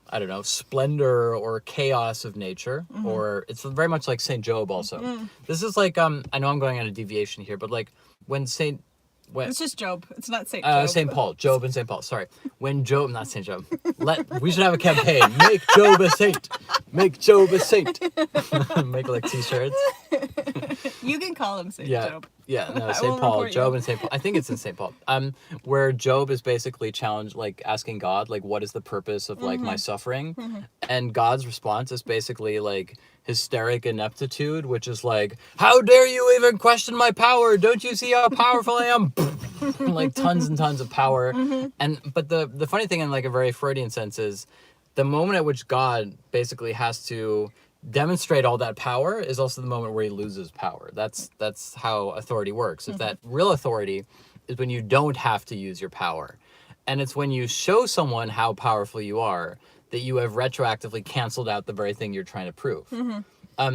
I don't know, splendor or chaos of nature, or it's very much like St. Job also. This is like, I know I'm going on a deviation here, but like when It's just Job. It's not Saint Job. St. Paul, Job and St. Paul. Sorry, when Job, not St. Job. We should have a campaign. Make Job a saint. Make Job a saint. Make like T-shirts. You can call him Saint Yeah, Job. yeah. No, I St. will Paul, report Job you. and St. Paul. I think it's in St. Paul. Where Job is basically challenged, like asking God, like, what is the purpose of like my suffering? And God's response is basically like hysteric ineptitude, which is like, how dare you even question my power? Don't you see how powerful I am? Like tons and tons of power. But the funny thing in like a very Freudian sense is the moment at which God basically has to demonstrate all that power is also the moment where he loses power. That's how authority works. Is that real authority is when you don't have to use your power. And it's when you show someone how powerful you are that you have retroactively canceled out the very thing you're trying to prove.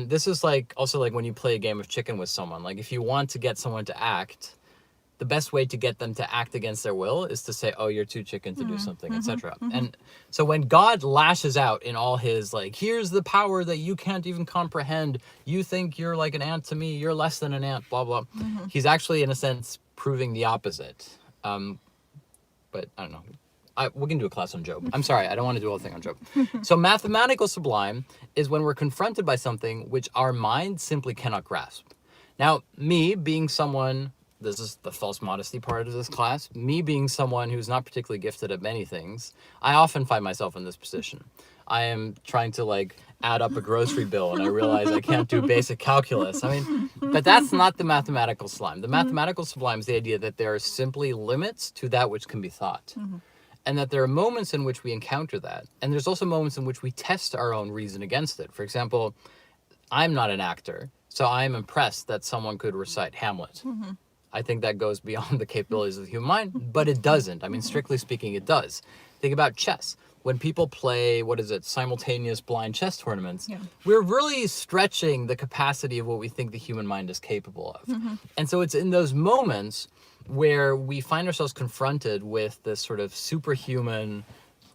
This is like also like when you play a game of chicken with someone. Like if you want to get someone to act, the best way to get them to act against their will is to say, oh, you're too chicken to do something, etc. And so when God lashes out in all his, like, here's the power that you can't even comprehend. You think you're like an ant to me. You're less than an ant, blah, blah. He's actually, in a sense, proving the opposite. But I don't know. We can do a class on Job. I'm sorry, I don't want to do a whole thing on Job. So mathematical sublime is when we're confronted by something which our mind simply cannot grasp. Now, me being someone, this is the false modesty part of this class, me being someone who's not particularly gifted at many things, I often find myself in this position. I am trying to like add up a grocery bill and I realize I can't do basic calculus. I mean, but that's not the mathematical sublime. The mathematical sublime is the idea that there are simply limits to that which can be thought. And that there are moments in which we encounter that. And there's also moments in which we test our own reason against it. For example, I'm not an actor, so I'm impressed that someone could recite Hamlet. I think that goes beyond the capabilities of the human mind, but it doesn't. I mean, strictly speaking, it does. Think about chess. When people play, simultaneous blind chess tournaments, we're really stretching the capacity of what we think the human mind is capable of. And so it's in those moments where we find ourselves confronted with this sort of superhuman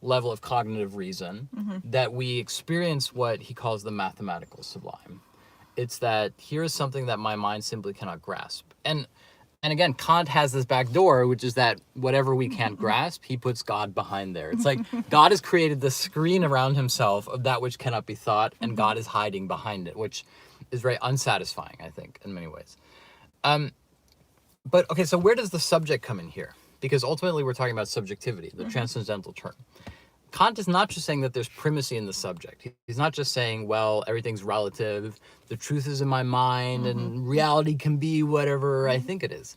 level of cognitive reason that we experience what he calls the mathematical sublime. It's that here is something that my mind simply cannot grasp. And again, Kant has this back door, which is that whatever we can't grasp, he puts God behind there. It's like God has created this screen around himself of that which cannot be thought, and God is hiding behind it, which is very unsatisfying, I think, in many ways. But okay, so where does the subject come in here? Because ultimately we're talking about subjectivity, the transcendental term. Kant is not just saying that there's primacy in the subject. He's not just saying, well, everything's relative, the truth is in my mind, and reality can be whatever I think it is.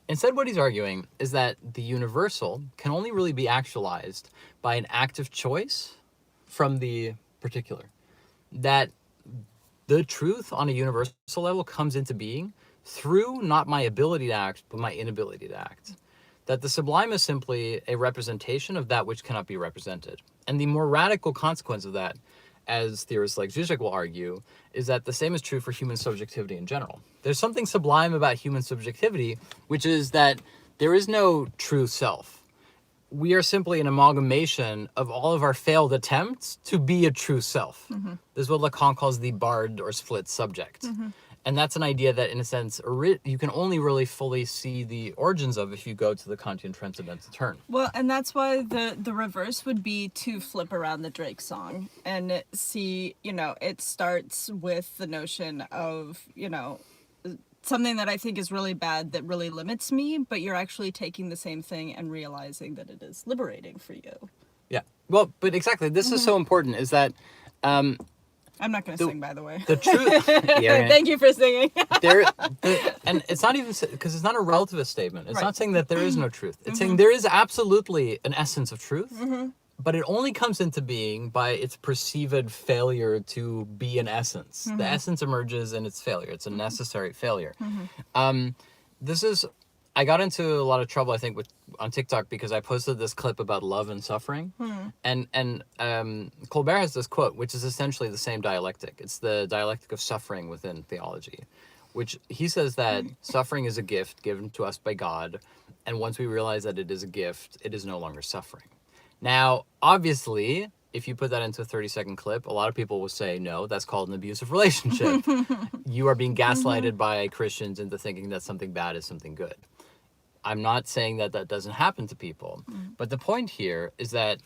Instead, what he's arguing is that the universal can only really be actualized by an active choice from the particular. That the truth on a universal level comes into being through not my ability to act, but my inability to act. That the sublime is simply a representation of that which cannot be represented. And the more radical consequence of that, as theorists like Zizek will argue, is that the same is true for human subjectivity in general. There's something sublime about human subjectivity, which is that there is no true self. We are simply an amalgamation of all of our failed attempts to be a true self. This is what Lacan calls the barred or split subject. And that's an idea that, in a sense, you can only really fully see the origins of if you go to the Kantian Transcendental turn. Well, and that's why the reverse would be to flip around the Drake song and see, it starts with the notion of, something that I think is really bad that really limits me, but you're actually taking the same thing and realizing that it is liberating for you. Yeah. Well, but exactly. This is so important, is that... I'm not going to sing, by the way. The truth... Thank you for singing. And it's not even... Because it's not a relativist statement. It's not saying that there is no truth. It's saying there is absolutely an essence of truth, but it only comes into being by its perceived failure to be an essence. The essence emerges in its failure. It's a necessary failure. This is I got into a lot of trouble, I think, on TikTok because I posted this clip about love and suffering, and Colbert has this quote, which is essentially the same dialectic. It's the dialectic of suffering within theology, which he says that suffering is a gift given to us by God, and once we realize that it is a gift, it is no longer suffering. Now, obviously, if you put that into a 30-second clip, a lot of people will say, no, that's called an abusive relationship. You are being gaslighted by Christians into thinking that something bad is something good. I'm not saying that that doesn't happen to people. But the point here is that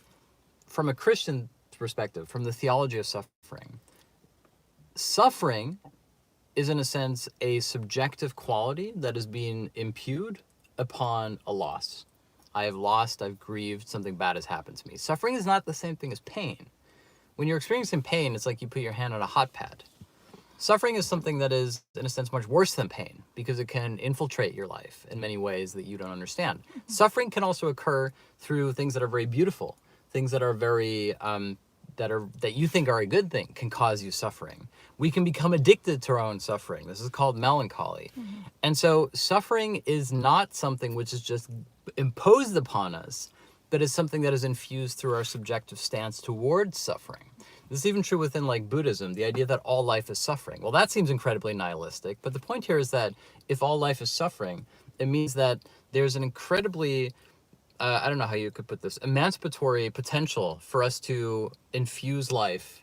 from a Christian perspective, from the theology of suffering, suffering is in a sense a subjective quality that is being imputed upon a loss. I have lost, I've grieved, something bad has happened to me. Suffering is not the same thing as pain. When you're experiencing pain, it's like you put your hand on a hot pad. Suffering is something that is, in a sense, much worse than pain because it can infiltrate your life in many ways that you don't understand. Suffering can also occur through things that are very beautiful, things that are very, that you think are a good thing can cause you suffering. We can become addicted to our own suffering. This is called melancholy. And so suffering is not something which is just imposed upon us, but is something that is infused through our subjective stance towards suffering. This is even true within like Buddhism, the idea that all life is suffering. Well, that seems incredibly nihilistic, but the point here is that if all life is suffering, it means that there's an incredibly, I don't know how you could put this, emancipatory potential for us to infuse life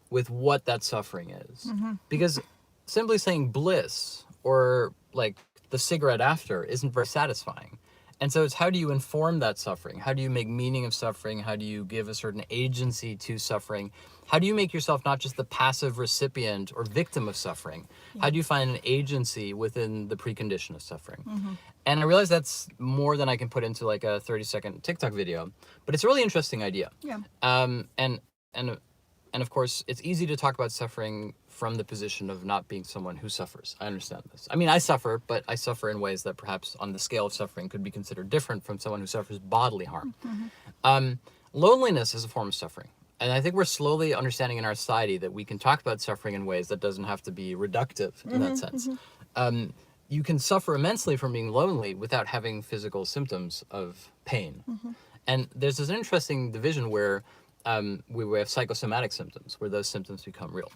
with what that suffering is. Because simply saying bliss or like the cigarette after isn't very satisfying. And so it's how do you inform that suffering? How do you make meaning of suffering? How do you give a certain agency to suffering? How do you make yourself not just the passive recipient or victim of suffering? How do you find an agency within the precondition of suffering? And I realize that's more than I can put into like a 30-second TikTok video, but it's a really interesting idea. And of course, it's easy to talk about suffering from the position of not being someone who suffers. I understand this. I mean, I suffer, but I suffer in ways that perhaps on the scale of suffering could be considered different from someone who suffers bodily harm. Loneliness is a form of suffering. And I think we're slowly understanding in our society that we can talk about suffering in ways that doesn't have to be reductive in that sense. You can suffer immensely from being lonely without having physical symptoms of pain. And there's this interesting division where we have psychosomatic symptoms, where those symptoms become real.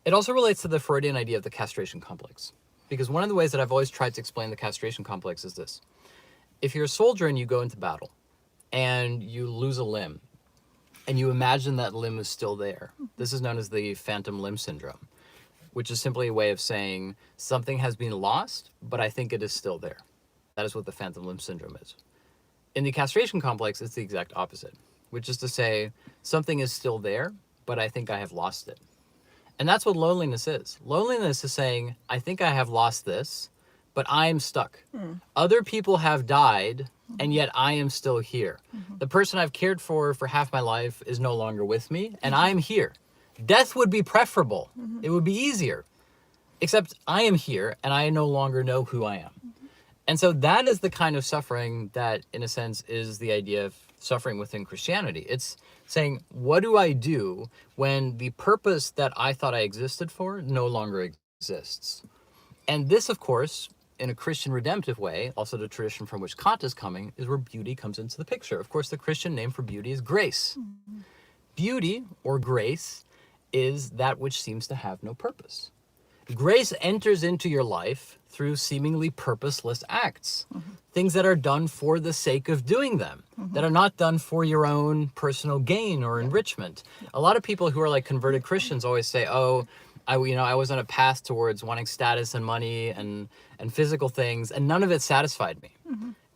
It also relates to the Freudian idea of the castration complex. Because one of the ways that I've always tried to explain the castration complex is this. If you're a soldier and you go into battle and you lose a limb, and you imagine that limb is still there, this is known as the phantom limb syndrome, which is simply a way of saying something has been lost, but I think it is still there. That is what the phantom limb syndrome is. In the castration complex, it's the exact opposite, which is to say something is still there, but I think I have lost it. And that's what loneliness is. Loneliness is saying, I think I have lost this, but I am stuck. Other people have died, and yet I am still here. The person I've cared for half my life is no longer with me, and I am here. Death would be preferable. It would be easier. Except I am here, and I no longer know who I am. And so that is the kind of suffering that, in a sense, is the idea of suffering within Christianity. It's saying, what do I do when the purpose that I thought I existed for no longer exists? And this, of course, in a Christian redemptive way, also the tradition from which Kant is coming, is where beauty comes into the picture. Of course, the Christian name for beauty is grace. Beauty, or grace, is that which seems to have no purpose. Grace enters into your life through seemingly purposeless acts, things that are done for the sake of doing them, that are not done for your own personal gain or enrichment. A lot of people who are like converted Christians always say, oh, I was on a path towards wanting status and money and physical things, and none of it satisfied me.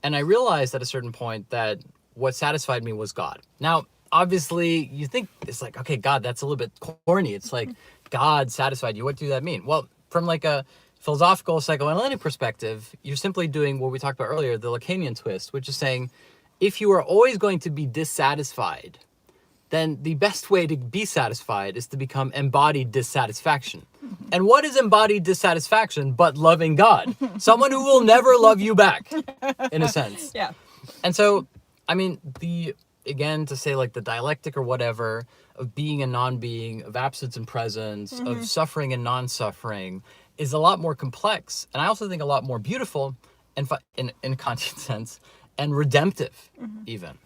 And I realized at a certain point that what satisfied me was God. Now, obviously, you think it's like, okay, God, that's a little bit corny. It's like, God satisfied you. What do that mean? Well, from like a philosophical, psychoanalytic perspective, you're simply doing what we talked about earlier, the Lacanian twist, which is saying, if you are always going to be dissatisfied, then the best way to be satisfied is to become embodied dissatisfaction. And what is embodied dissatisfaction but loving God? Someone who will never love you back, in a sense. Yeah. And so, I mean, again, to say like the dialectic or whatever, of being and non-being, of absence and presence, of suffering and non-suffering, is a lot more complex. And I also think a lot more beautiful. and in a Kantian sense, and redemptive, even.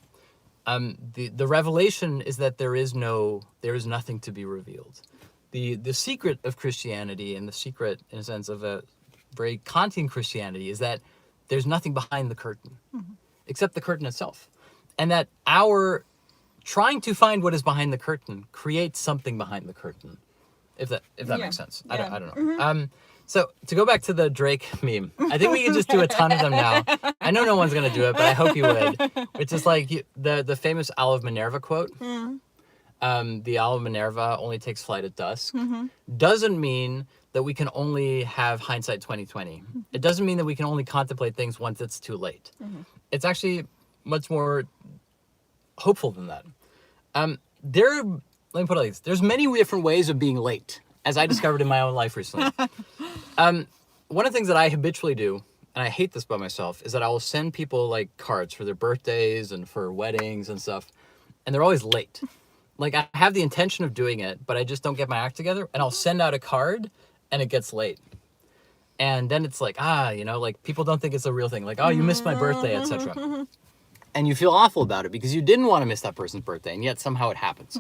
The revelation is that there is nothing to be revealed. The secret of Christianity, and the secret, in a sense, of a very Kantian Christianity, is that there's nothing behind the curtain, except the curtain itself. And that our trying to find what is behind the curtain creates something behind the curtain, if that makes sense. I don't know. So to go back to the Drake meme, I think we can just do a ton of them now. I know no one's going to do it, but I hope you would. Which is like the famous Owl of Minerva quote. The Owl of Minerva only takes flight at dusk. Doesn't mean that we can only have hindsight 2020. It doesn't mean that we can only contemplate things once it's too late. It's actually much more hopeful than that. Let me put it like this. There's many different ways of being late, as I discovered in my own life recently. One of the things that I habitually do, and I hate this about myself, is that I will send people like cards for their birthdays and for weddings and stuff, and they're always late. Like, I have the intention of doing it, but I just don't get my act together, and I'll send out a card, and it gets late. And then it's like, like people don't think it's a real thing. Like, oh, you missed my birthday, etc. And you feel awful about it because you didn't want to miss that person's birthday, and yet somehow it happens.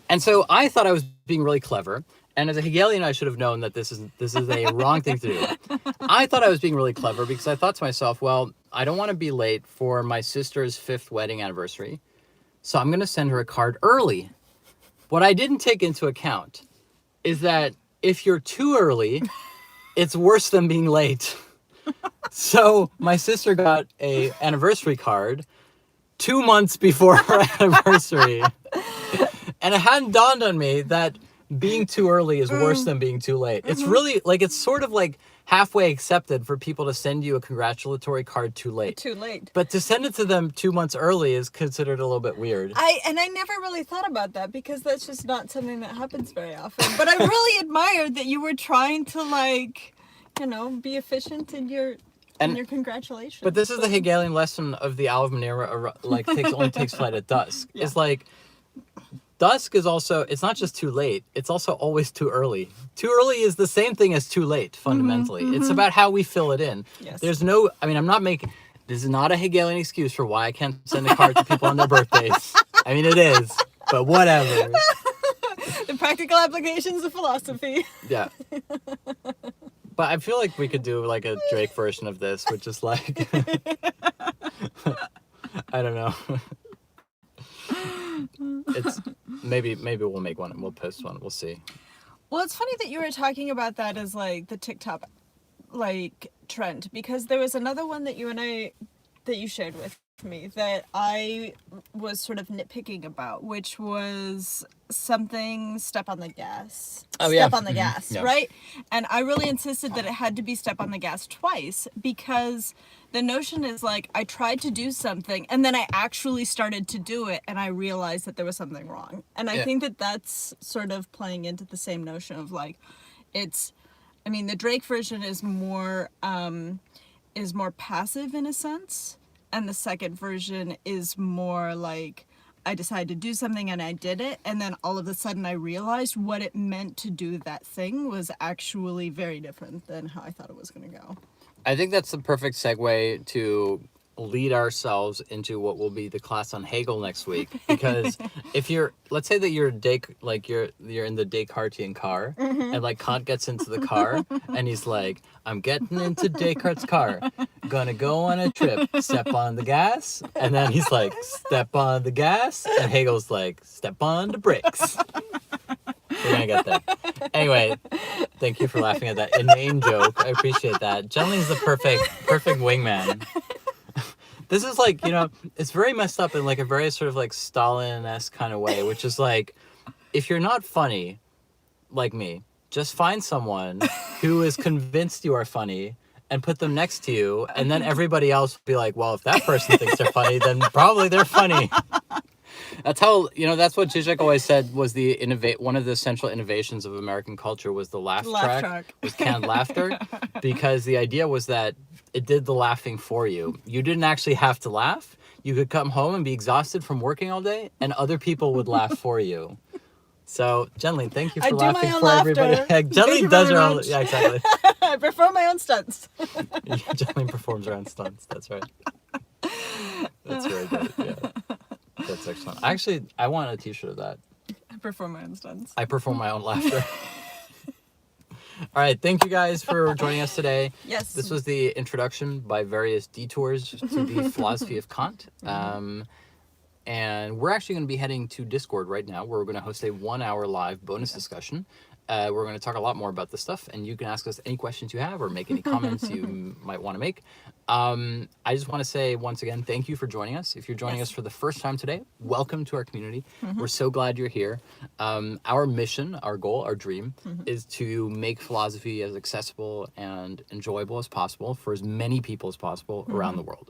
And so I thought I was being really clever. And as a Hegelian, I should have known that this is a wrong thing to do. I thought I was being really clever because I thought to myself, well, I don't want to be late for my sister's 5th wedding anniversary, so I'm going to send her a card early. What I didn't take into account is that if you're too early, it's worse than being late. So my sister got a anniversary card 2 months before her anniversary. And it hadn't dawned on me that being too early is worse than being too late. It's really, like, it's sort of like halfway accepted for people to send you a congratulatory card too late. Too late. But to send it to them 2 months early is considered a little bit weird. I never really thought about that because that's just not something that happens very often. But I really admired that you were trying to, like, be efficient in your congratulations. But this is the Hegelian lesson of the Owl of Minerva, like, only takes flight at dusk. Yeah. It's like, dusk is also, it's not just too late, it's also always too early. Too early is the same thing as too late, fundamentally. It's about how we fill it in. Yes. There's no, this is not a Hegelian excuse for why I can't send a card to people on their birthdays. I mean, it is, but whatever. The practical applications of philosophy. Yeah. But I feel like we could do like a Drake version of this, which is like, I don't know. It's maybe we'll make one and we'll post one. We'll see. Well, it's funny that you were talking about that as like the TikTok like trend, because there was another one that you shared with me that I was sort of nitpicking about, which was something step on the gas. Oh, yeah. Step on the gas, yeah. Right? And I really insisted that it had to be step on the gas twice, because the notion is like, I tried to do something and then I actually started to do it and I realized that there was something wrong. And I think that that's sort of playing into the same notion of like, the Drake version is more passive in a sense. And the second version is more like, I decided to do something and I did it. And then all of a sudden I realized what it meant to do that thing was actually very different than how I thought it was going to go. I think that's the perfect segue to lead ourselves into what will be the class on Hegel next week. Because let's say that you're in the Descartesian car, and like Kant gets into the car and he's like, I'm getting into Descartes' car, gonna go on a trip, step on the gas, and then he's like, step on the gas, and Hegel's like, step on the brakes. We're gonna get there. Anyway, thank you for laughing at that inane joke. I appreciate that. Junling's the perfect wingman. This is like, it's very messed up in like a very sort of like Stalin-esque kind of way, which is like, if you're not funny, like me, just find someone who is convinced you are funny and put them next to you, and then everybody else will be like, well, if that person thinks they're funny, then probably they're funny. That's how, that's what Zizek always said was one of the central innovations of American culture was the laugh track. Was canned laughter, because the idea was that it did the laughing for you. You didn't actually have to laugh. You could come home and be exhausted from working all day, and other people would laugh for you. So, Jenlene, thank you I for do my laughing own for everybody. laughter. Thank you Jenlene does her very own. much. Yeah, exactly. I perform my own stunts. Jenlene performs her own stunts. That's right. That's very good. Yeah, that's excellent. Actually, I want a T-shirt of that. I perform my own stunts. I perform my own laughter. All right, thank you guys for joining us today. Yes. This was the introduction by various detours to the philosophy of Kant. And we're actually going to be heading to Discord right now, where we're going to host a 1-hour live bonus discussion. We're going to talk a lot more about this stuff, and you can ask us any questions you have or make any comments you might want to make. I just want to say once again, thank you for joining us. If you're joining us for the first time today, welcome to our community. We're so glad you're here. Our mission, our goal, our dream is to make philosophy as accessible and enjoyable as possible for as many people as possible around the world.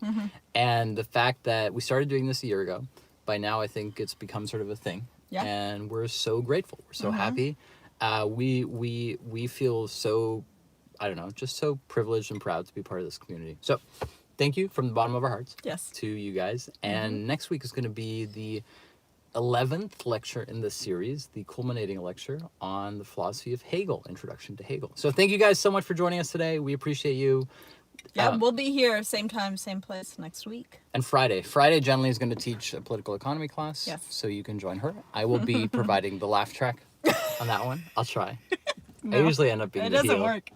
And the fact that we started doing this a year ago, by now I think it's become sort of a thing. Yeah. And we're so grateful. We're so happy. We feel so, I don't know, just so privileged and proud to be part of this community. So thank you from the bottom of our hearts to you guys. And next week is going to be the 11th lecture in this series, the culminating lecture on the philosophy of Hegel, Introduction to Hegel. So thank you guys so much for joining us today. We appreciate you. Yeah, we'll be here same time, same place next week. And Friday, Jenlene is going to teach a political economy class. Yes. So you can join her. I will be providing the laugh track on that one. I'll try. No, I usually end up being it the heel. doesn't work.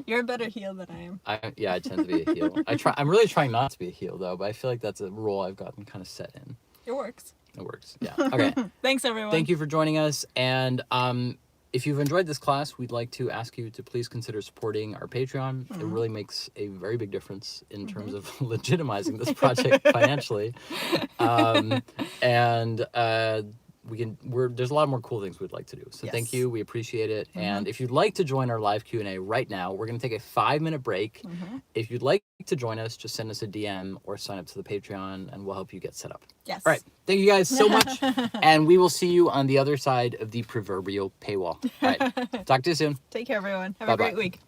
You're a better heel than I am. I tend to be a heel. I'm really trying not to be a heel though, but I feel like that's a role I've gotten kind of set in. It works. It works. Yeah. Okay. Thanks, everyone. Thank you for joining us. And if you've enjoyed this class, we'd like to ask you to please consider supporting our Patreon. It really makes a very big difference in terms of legitimizing this project financially. There's a lot more cool things we'd like to do. So thank you. We appreciate it. And if you'd like to join our live Q&A right now, we're going to take a 5-minute break. If you'd like to join us, just send us a DM or sign up to the Patreon and we'll help you get set up. Yes. All right. Thank you guys so much. And we will see you on the other side of the proverbial paywall. All right. Talk to you soon. Take care, everyone. Have Bye-bye. a great week.